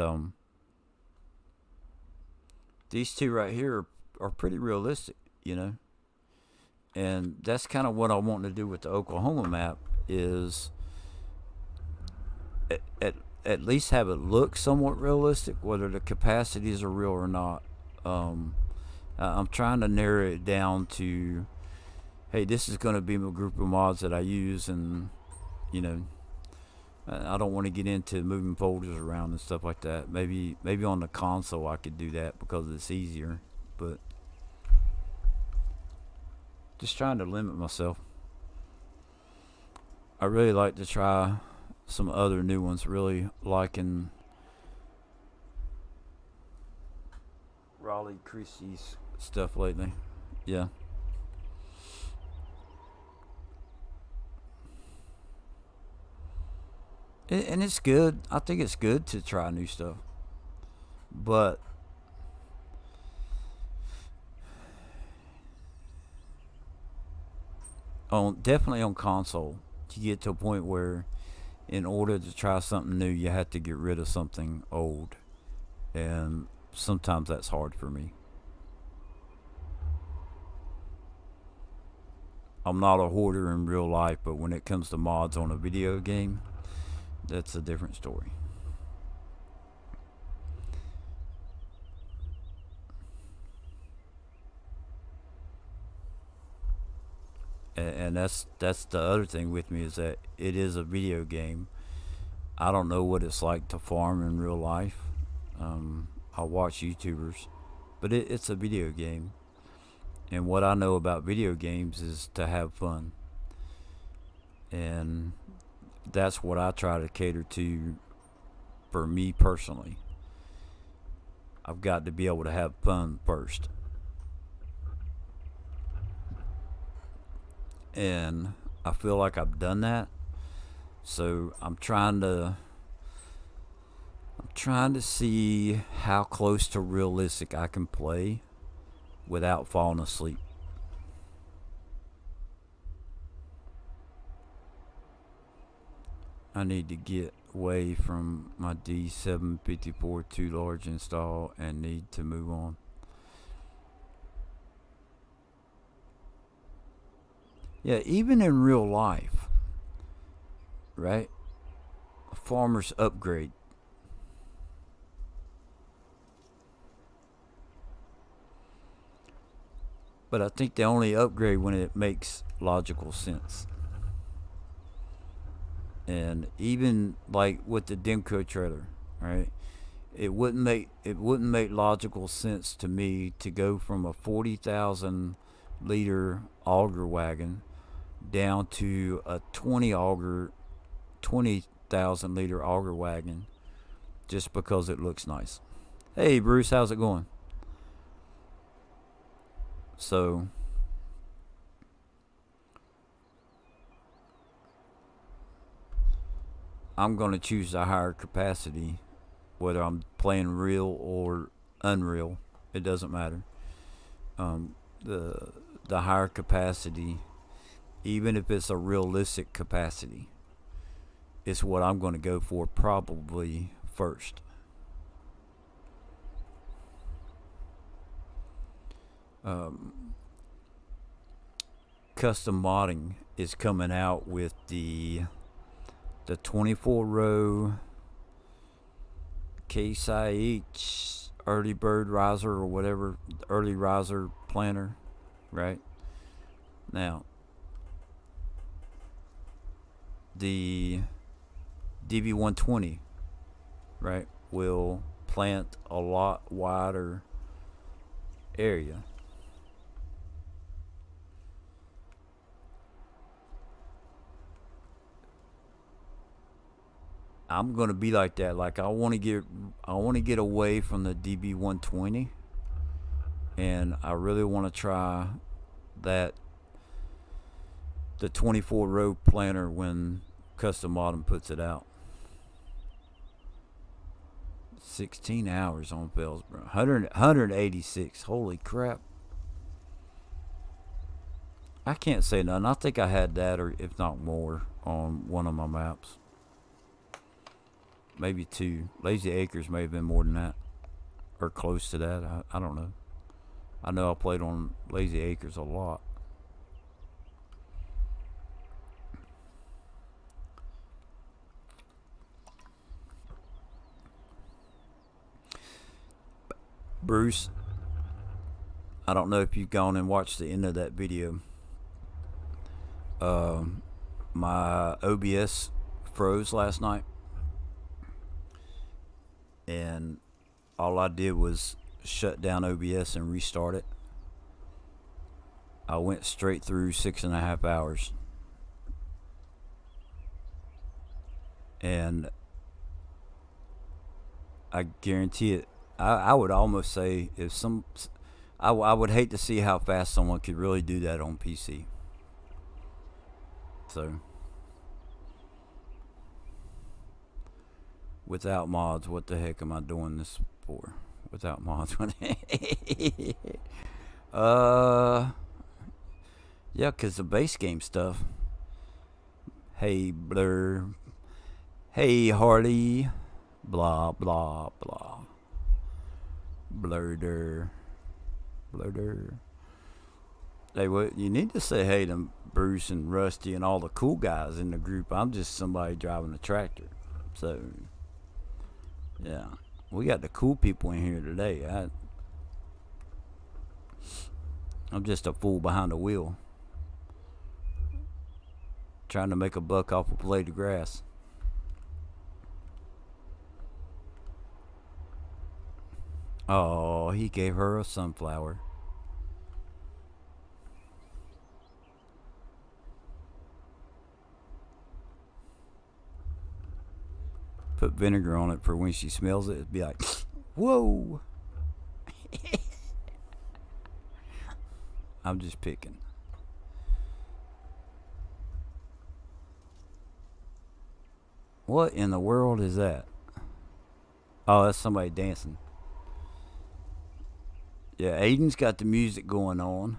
these two right here are pretty realistic, you know. And that's kind of what I want to do with the Oklahoma map, is at least have it look somewhat realistic, whether the capacities are real or not. I'm trying to narrow it down to, hey, this is going to be my group of mods that I use, and, you know, I don't want to get into moving folders around and stuff like that. Maybe on the console I could do that because it's easier, but just trying to limit myself. I really like to try some other new ones. Really liking Raleigh Christie's stuff lately. Yeah. And it's good. I think it's good to try new stuff. But definitely on console, you get to a point where in order to try something new, you have to get rid of something old. And sometimes that's hard for me. I'm not a hoarder in real life, but when it comes to mods on a video game, that's a different story. And that's the other thing with me, is that it is a video game. I don't know what it's like to farm in real life. I watch YouTubers, but it's a video game. And what I know about video games is to have fun. And that's what I try to cater to for me personally. I've got to be able to have fun first. And I feel like I've done that. So I'm trying to see how close to realistic I can play without falling asleep. I need to get away from my D754 too large install and need to move on. Yeah, even in real life, right? Farmers upgrade. But I think they only upgrade when it makes logical sense. And even like with the Demco trailer, right? It wouldn't make logical sense to me to go from a 40,000 liter auger wagon down to a 20,000 liter auger wagon just because it looks nice. Hey Bruce, how's it going? So I'm going to choose a higher capacity, whether I'm playing real or unreal. It doesn't matter. The higher capacity, even if it's a realistic capacity, is what I'm going to go for probably first. Custom modding is coming out with the 24 row Case IH early bird riser or whatever, early riser planter, right? Now, the DB120, right, will plant a lot wider area. I'm gonna be like that. Like I want to get away from the DB120, and I really want to try that the 24 row planner when Custom Modern puts it out. 16 hours on Bells, bro. 186. Holy crap. I can't say nothing. I think I had that, or if not more, on one of my maps. Maybe 2. Lazy Acres may have been more than that, or close to that. I don't know. I know I played on Lazy Acres a lot. Bruce, I don't know if you've gone and watched the end of that video. My OBS froze last night, and all I did was shut down OBS and restart it. I went straight through 6.5 hours, and I guarantee it. I would almost say if I would hate to see how fast someone could really do that on PC. So, without mods, what the heck am I doing this for? Without mods, yeah, cause the base game stuff. Hey Blur, hey Harley, blah blah blah. Blurder. Hey, what you need to say hey to Bruce and Rusty and all the cool guys in the group. I'm just somebody driving a tractor. So, yeah, we got the cool people in here today. I'm just a fool behind the wheel, trying to make a buck off a blade of grass. Oh, he gave her a sunflower. Put vinegar on it for when she smells it. It'd be like, whoa. I'm just picking. What in the world is that? Oh, that's somebody dancing. Yeah, Aiden's got the music going on.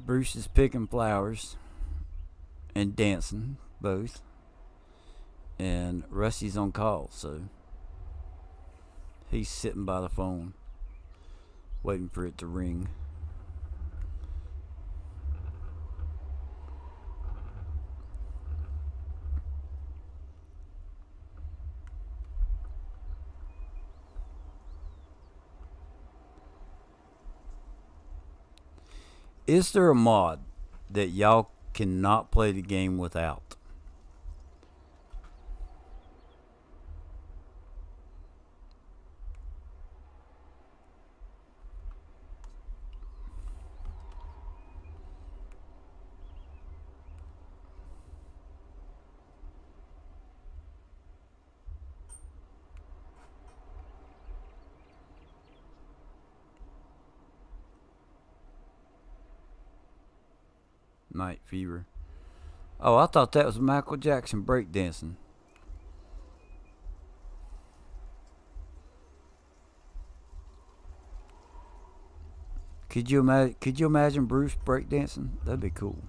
Bruce is picking flowers and dancing, both. And Rusty's on call, so he's sitting by the phone, waiting for it to ring. Is there a mod that y'all cannot play the game without? Night Fever. Oh, I thought that was Michael Jackson breakdancing. Could you imagine Bruce breakdancing? That'd be cool.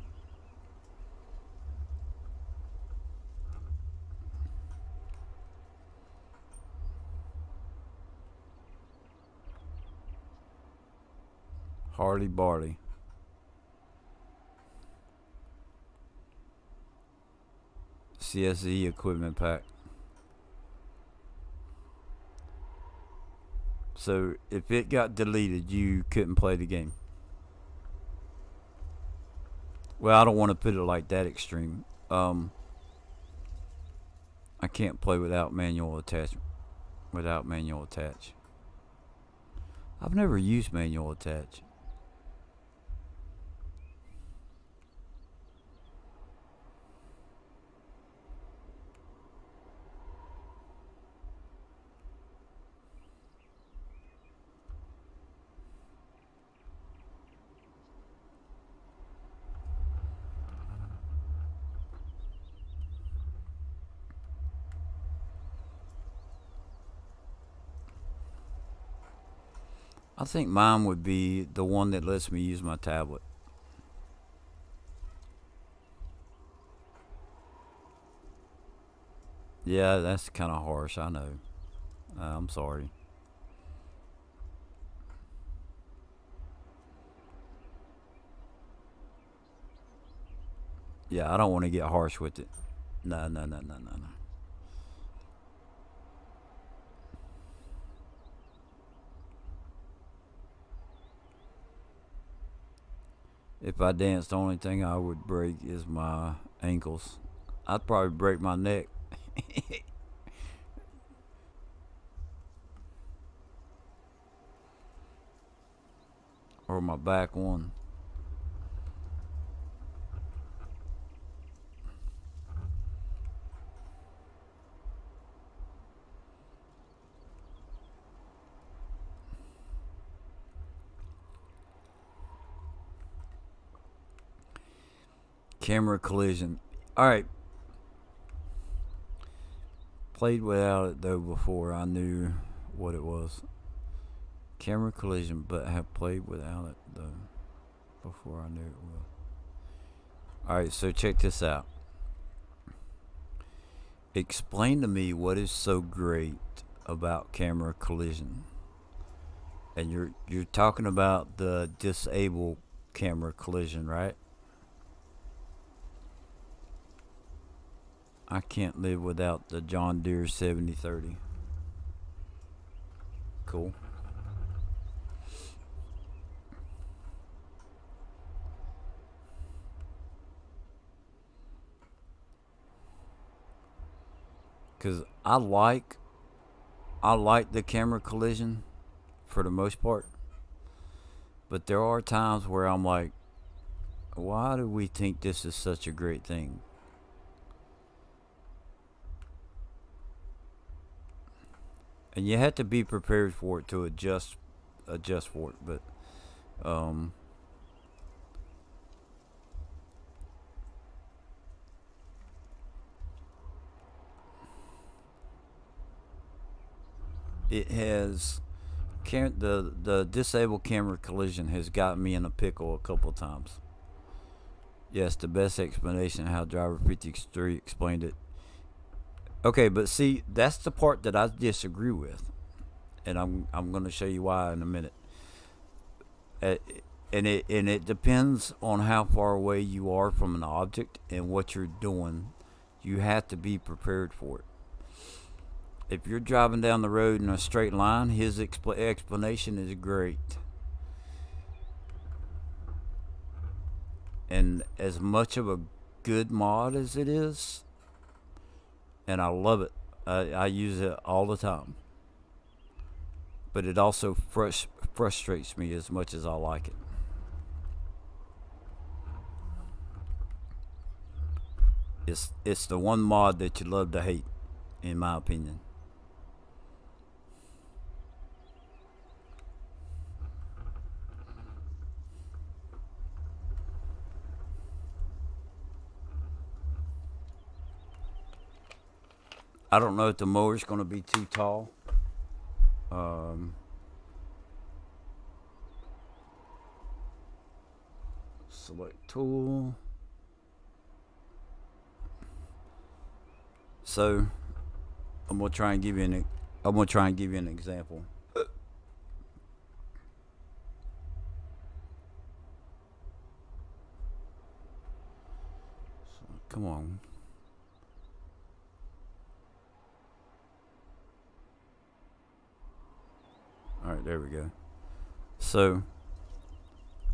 Harley Barley. CSE equipment pack. So if it got deleted, you couldn't play the game. Well, I don't want to put it like that extreme. I can't play without manual attachment. Without manual attach. I've never used manual attach. I think mine would be the one that lets me use my tablet. Yeah, that's kind of harsh, I know. I'm sorry. Yeah, I don't want to get harsh with it. No, no, no, no, no, no. If I danced, the only thing I would break is my ankles. I'd probably break my neck or my back one. Camera collision. All right, played without it though before I knew what it was. Camera collision, but have played without it though before I knew it was. All right, so check this out. Explain to me what is so great about camera collision. And you're talking about the disabled camera collision, right? I can't live without the John Deere 7030. Cool. Cause I like the camera collision for the most part, but there are times where I'm like, why do we think this is such a great thing? And you have to be prepared for it to adjust for it. But um, it has the disabled camera collision has got me in a pickle a couple times. Yes, the best explanation how Driver 53 explained it. Okay, but see, that's the part that I disagree with, and I'm going to show you why in a minute. Uh, and it depends on how far away you are from an object and what you're doing. You have to be prepared for it. If you're driving down the road in a straight line, his explanation is great. And as much of a good mod as it is, and I love it, I use it all the time. But it also frustrates me as much as I like it. It's the one mod that you love to hate, in my opinion. I don't know if the mower's going to be too tall. Um, Select tool. So I'm gonna try and give you an example. So, come on. All right, there we go. So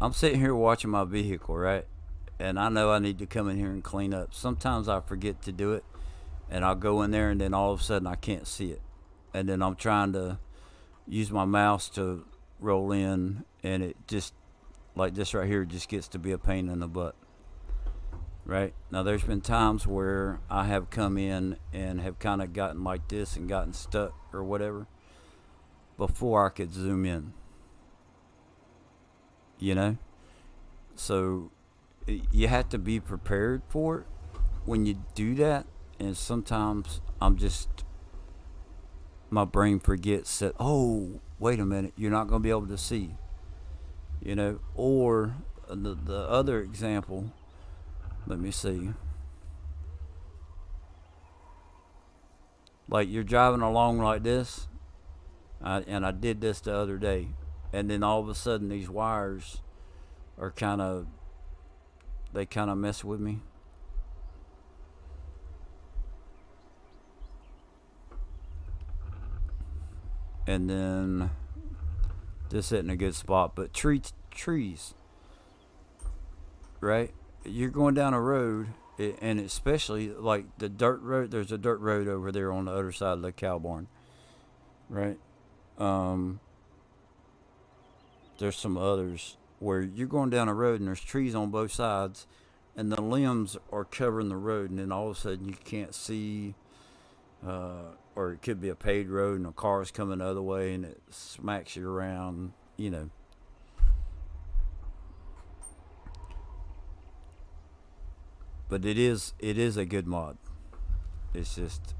I'm sitting here watching my vehicle, right? And I know I need to come in here and clean up. Sometimes I forget to do it, and I'll go in there, and then all of a sudden I can't see it, and then I'm trying to use my mouse to roll in, and it just, like this right here, just gets to be a pain in the butt. Right now, there's been times where I have come in and have kind of gotten like this and gotten stuck or whatever before I could zoom in. You know, so you have to be prepared for it when you do that. And sometimes my brain forgets that, oh, wait a minute, you're not going to be able to see, you know. Or the other example, let me see, like you're driving along like this, and I did this the other day, and then all of a sudden these wires are they kind of mess with me. And then this isn't a good spot, but trees, right? You're going down a road, and especially like the dirt road. There's a dirt road over there on the other side of the cow barn, right? Um, there's some others where you're going down a road and there's trees on both sides, and the limbs are covering the road, and then all of a sudden you can't see, or it could be a paved road and a car's coming the other way and it smacks you around, you know. But it is a good mod. It's just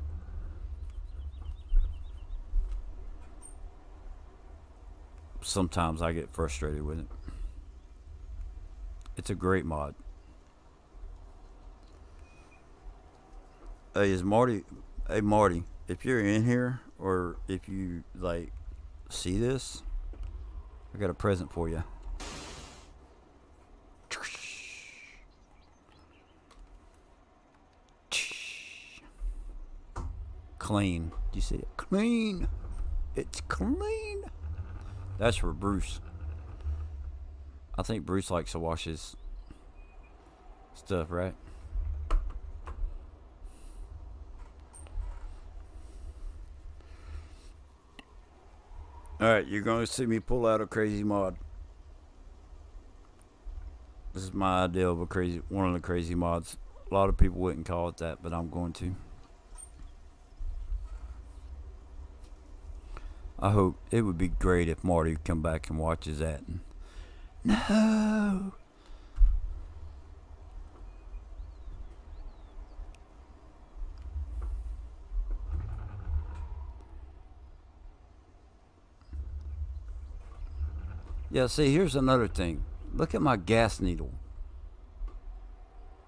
sometimes I get frustrated with it. It's a great mod. Hey, Hey, Marty, if you're in here or if you like see this, I got a present for you. Clean. Do you see it? Clean. It's clean. That's for Bruce. I think Bruce likes to wash his stuff, right? Alright, you're going to see me pull out a crazy mod. This is my idea of one of the crazy mods. A lot of people wouldn't call it that, but I'm going to. I hope it would be great if Marty would come back and watches that. No. Yeah, see, here's another thing. Look at my gas needle.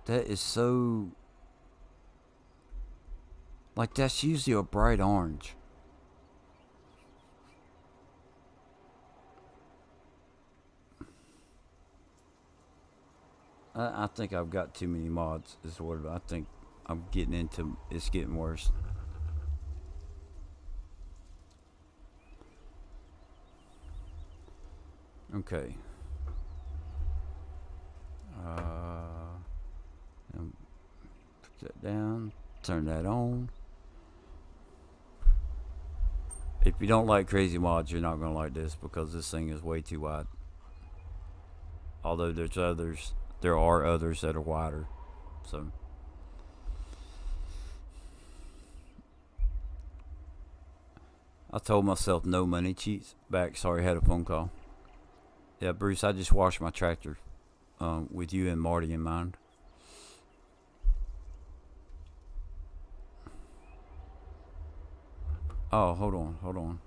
That is so... like, that's usually a bright orange. I think I've got too many mods, is what I think I'm getting into. It's getting worse. Okay. Put that down. Turn that on. If you don't like crazy mods, you're not going to like this because this thing is way too wide. Although there are others that are wider. So I told myself no money cheats. Back, sorry, I had a phone call. Yeah, Bruce, I just washed my tractor with you and Marty in mind. Oh, hold on.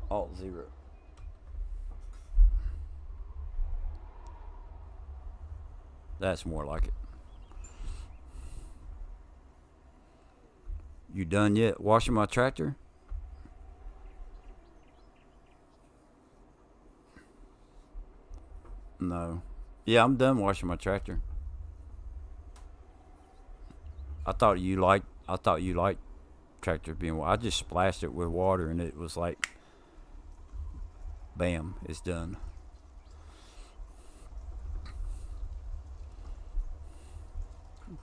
Alt 0. That's more like it. You done yet washing my tractor? No. Yeah, I'm done washing my tractor. I thought you liked tractor being. I just splashed it with water and it was like, bam, it's done.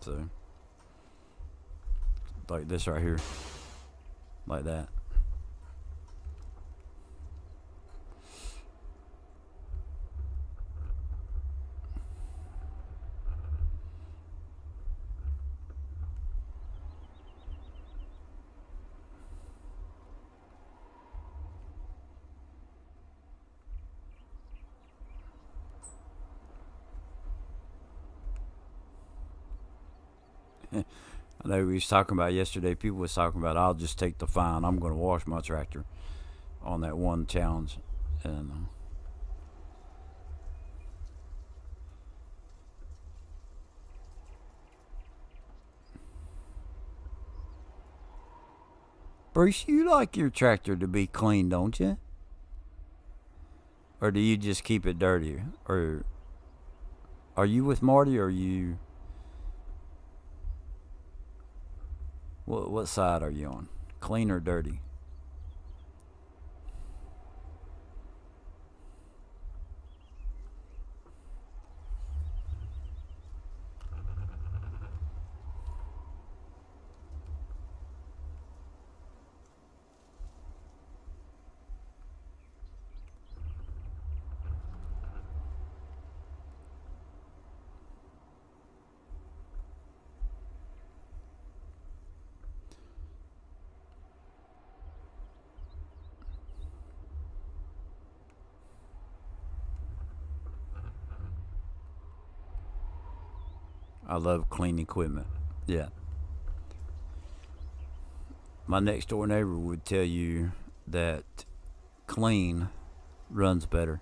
So, like this right here, like that. I know we was talking about yesterday. People was talking about, I'll just take the fine. I'm going to wash my tractor. on that one challenge, and Bruce, you like your tractor to be clean, don't you? Or do you just keep it dirty? Or are you with Marty, or are you? What side are you on? Clean or dirty? I love clean equipment. Yeah. My next door neighbor would tell you that clean runs better.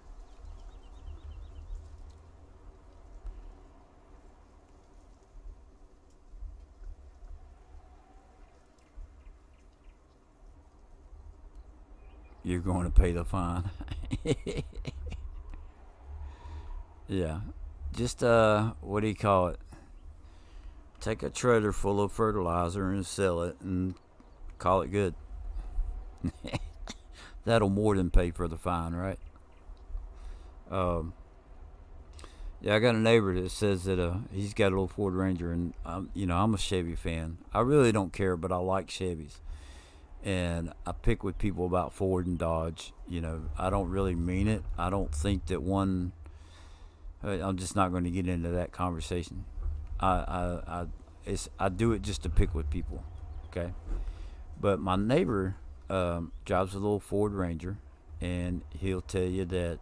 You're going to pay the fine. Yeah. Just what do you call it? Take a trailer full of fertilizer and sell it and call it good. That'll more than pay for the fine, right? Um, yeah, I got a neighbor that says that he's got a little Ford Ranger, and I'm a Chevy fan. I really don't care, but I like Chevys, and I pick with people about Ford and Dodge. I don't really mean it. I don't think that one. I'm just not going to get into that conversation. I do it just to pick with people, okay? But my neighbor drives a little Ford Ranger, and he'll tell you that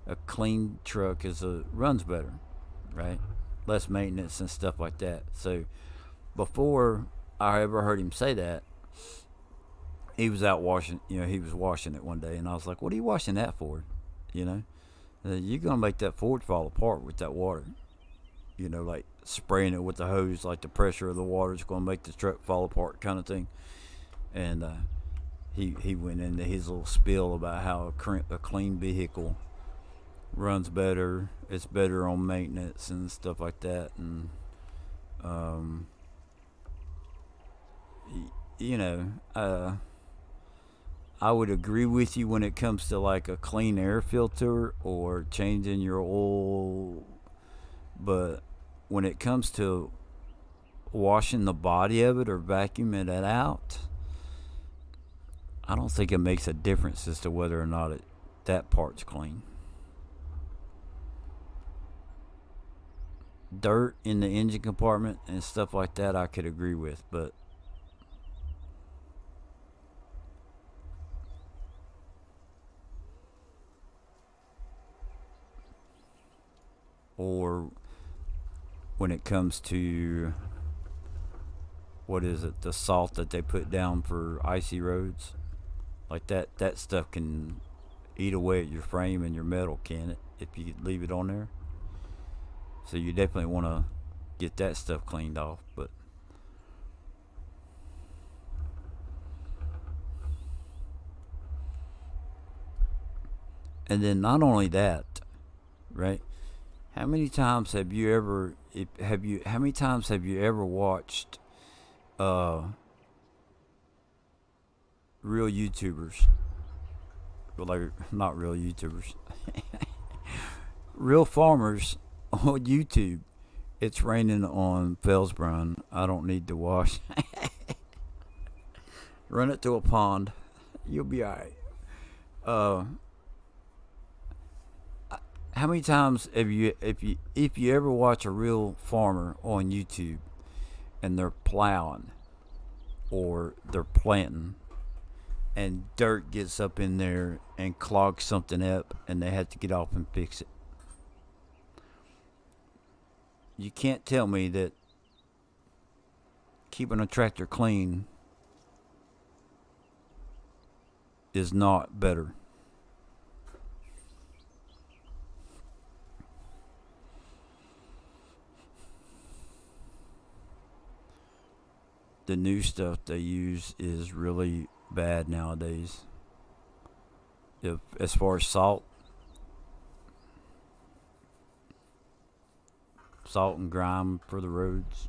a clean truck runs better, right? Less maintenance and stuff like that. So before I ever heard him say that, he was out washing. He was washing it one day, and I was like, "What are you washing that for?" You know, you're gonna make that Ford fall apart with that water. Like spraying it with the hose, like the pressure of the water is going to make the truck fall apart, kind of thing. And he went into his little spiel about how a clean vehicle runs better, it's better on maintenance and stuff like that. And um, you know, I would agree with you when it comes to like a clean air filter or changing your oil, but when it comes to washing the body of it or vacuuming it out, I don't think it makes a difference as to whether or not that part's clean. Dirt in the engine compartment and stuff like that, I could agree with, but or when it comes to what is it, the salt that they put down for icy roads, like that stuff can eat away at your frame and your metal, can it, if you leave it on there? So you definitely want to get that stuff cleaned off. But and then not only that, right? How many times have you ever have you how many times have you ever watched uh real YouTubers, but like not real YouTubers, real farmers on YouTube? It's raining on Fellsbrun. I don't need to wash. Run it to a pond. You'll be alright. Uh, how many times have you, if you ever watch a real farmer on YouTube and they're plowing or they're planting and dirt gets up in there and clogs something up and they have to get off and fix it? You can't tell me that keeping a tractor clean is not better. The new stuff they use is really bad nowadays. If, as far as salt and grime for the roads.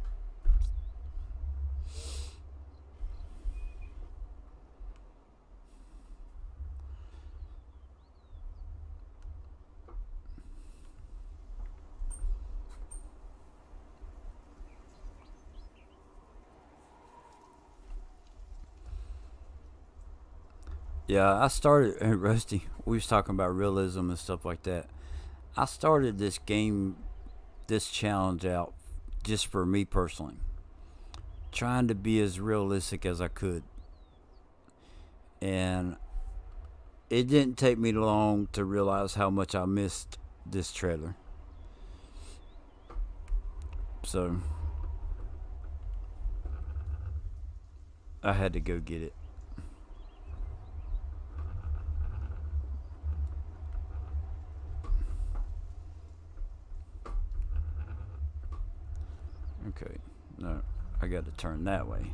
Yeah, I started Rusty. We was talking about realism and stuff like that. I started this game, this challenge out just for me personally, trying to be as realistic as I could, and it didn't take me long to realize how much I missed this trailer. So I had to go get it. Okay, no, I got to turn that way.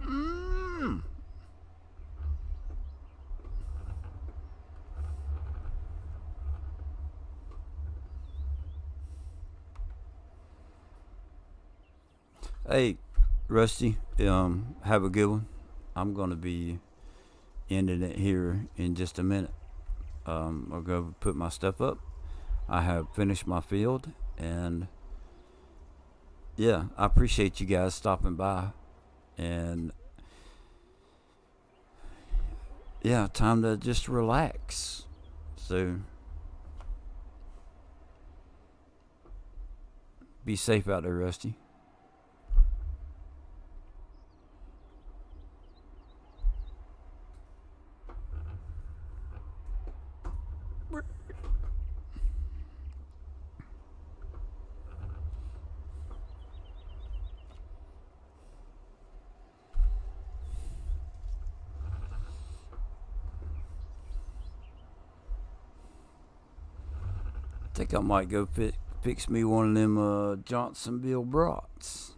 Mm. Hey, Rusty, have a good one. I'm gonna be ending it here in just a minute. I'll go put my stuff up. I have finished my field, and yeah, I appreciate you guys stopping by. And yeah, time to just relax. So be safe out there, Rusty. I think I might go fix me one of them Johnsonville brats.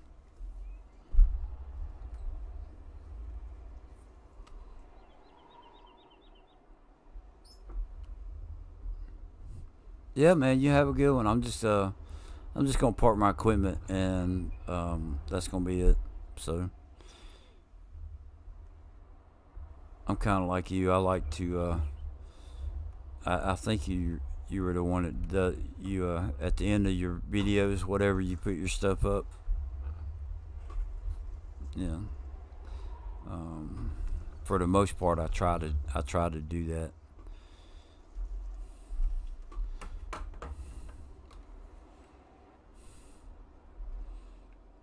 Yeah, man, you have a good one. I'm just gonna park my equipment, and that's gonna be it. So I'm kind of like you. I like to. I think you were the one that you at the end of your videos, whatever you put your stuff up. Yeah. Um, for the most part, I try to do that.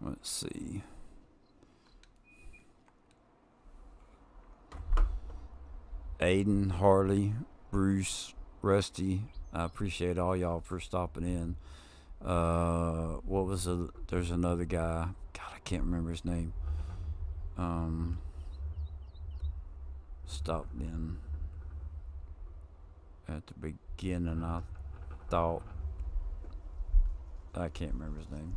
Let's see. Aiden, Harley, Bruce, Rusty. I appreciate all y'all for stopping in. What was the? There's another guy. God, I can't remember his name. Um, Stopped in at the beginning. I thought I can't remember his name.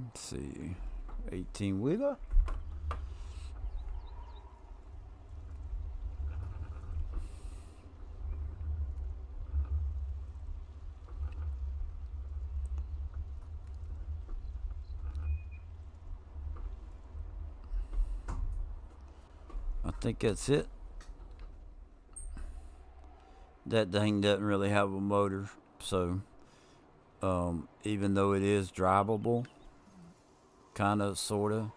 Let's see. 18 wheeler. I think that's it. That thing doesn't really have a motor, so even though it is drivable, kind of, sort of.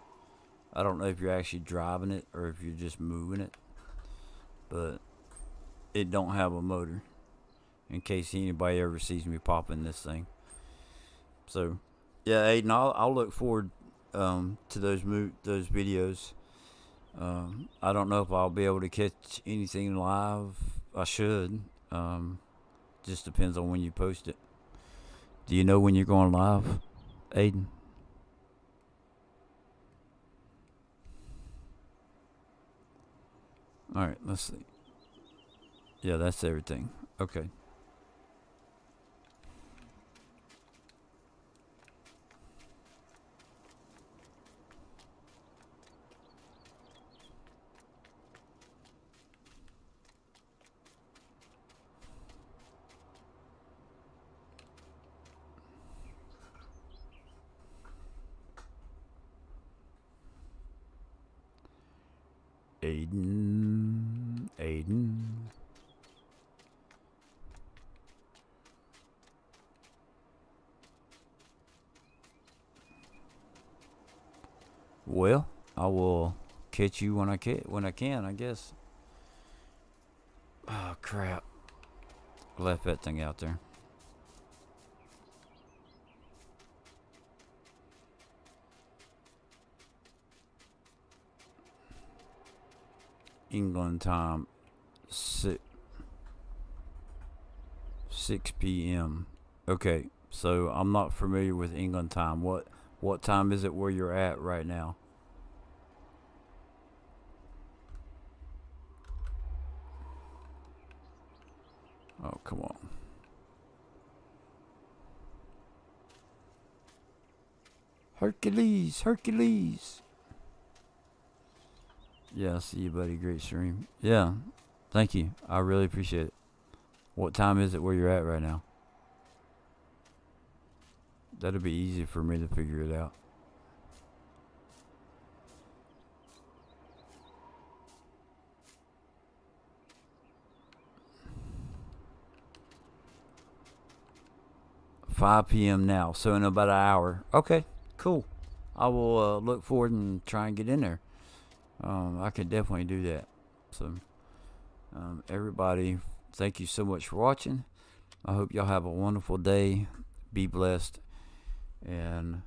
I don't know if you're actually driving it or if you're just moving it, but it don't have a motor. In case anybody ever sees me popping this thing, so Yeah, Aiden, I'll look forward to those videos. I don't know if I'll be able to catch anything live. I should. Just depends on when you post it. Do you know when you're going live, Aiden? All right, let's see. Yeah, that's everything. Okay. Aiden. Well, I will catch you when I can, I guess. Oh crap! Left that thing out there. England time, 6 p.m. Okay, so I'm not familiar with England time. What time is it where you're at right now? Oh, come on. Hercules. Yeah, I see you, buddy. Great stream. Yeah, thank you. I really appreciate it. What time is it where you're at right now? That'll be easy for me to figure it out. Five p.m. now, so in about an hour. Okay, cool. I will look forward and try and get in there. I can definitely do that. So, everybody, thank you so much for watching. I hope y'all have a wonderful day. Be blessed, and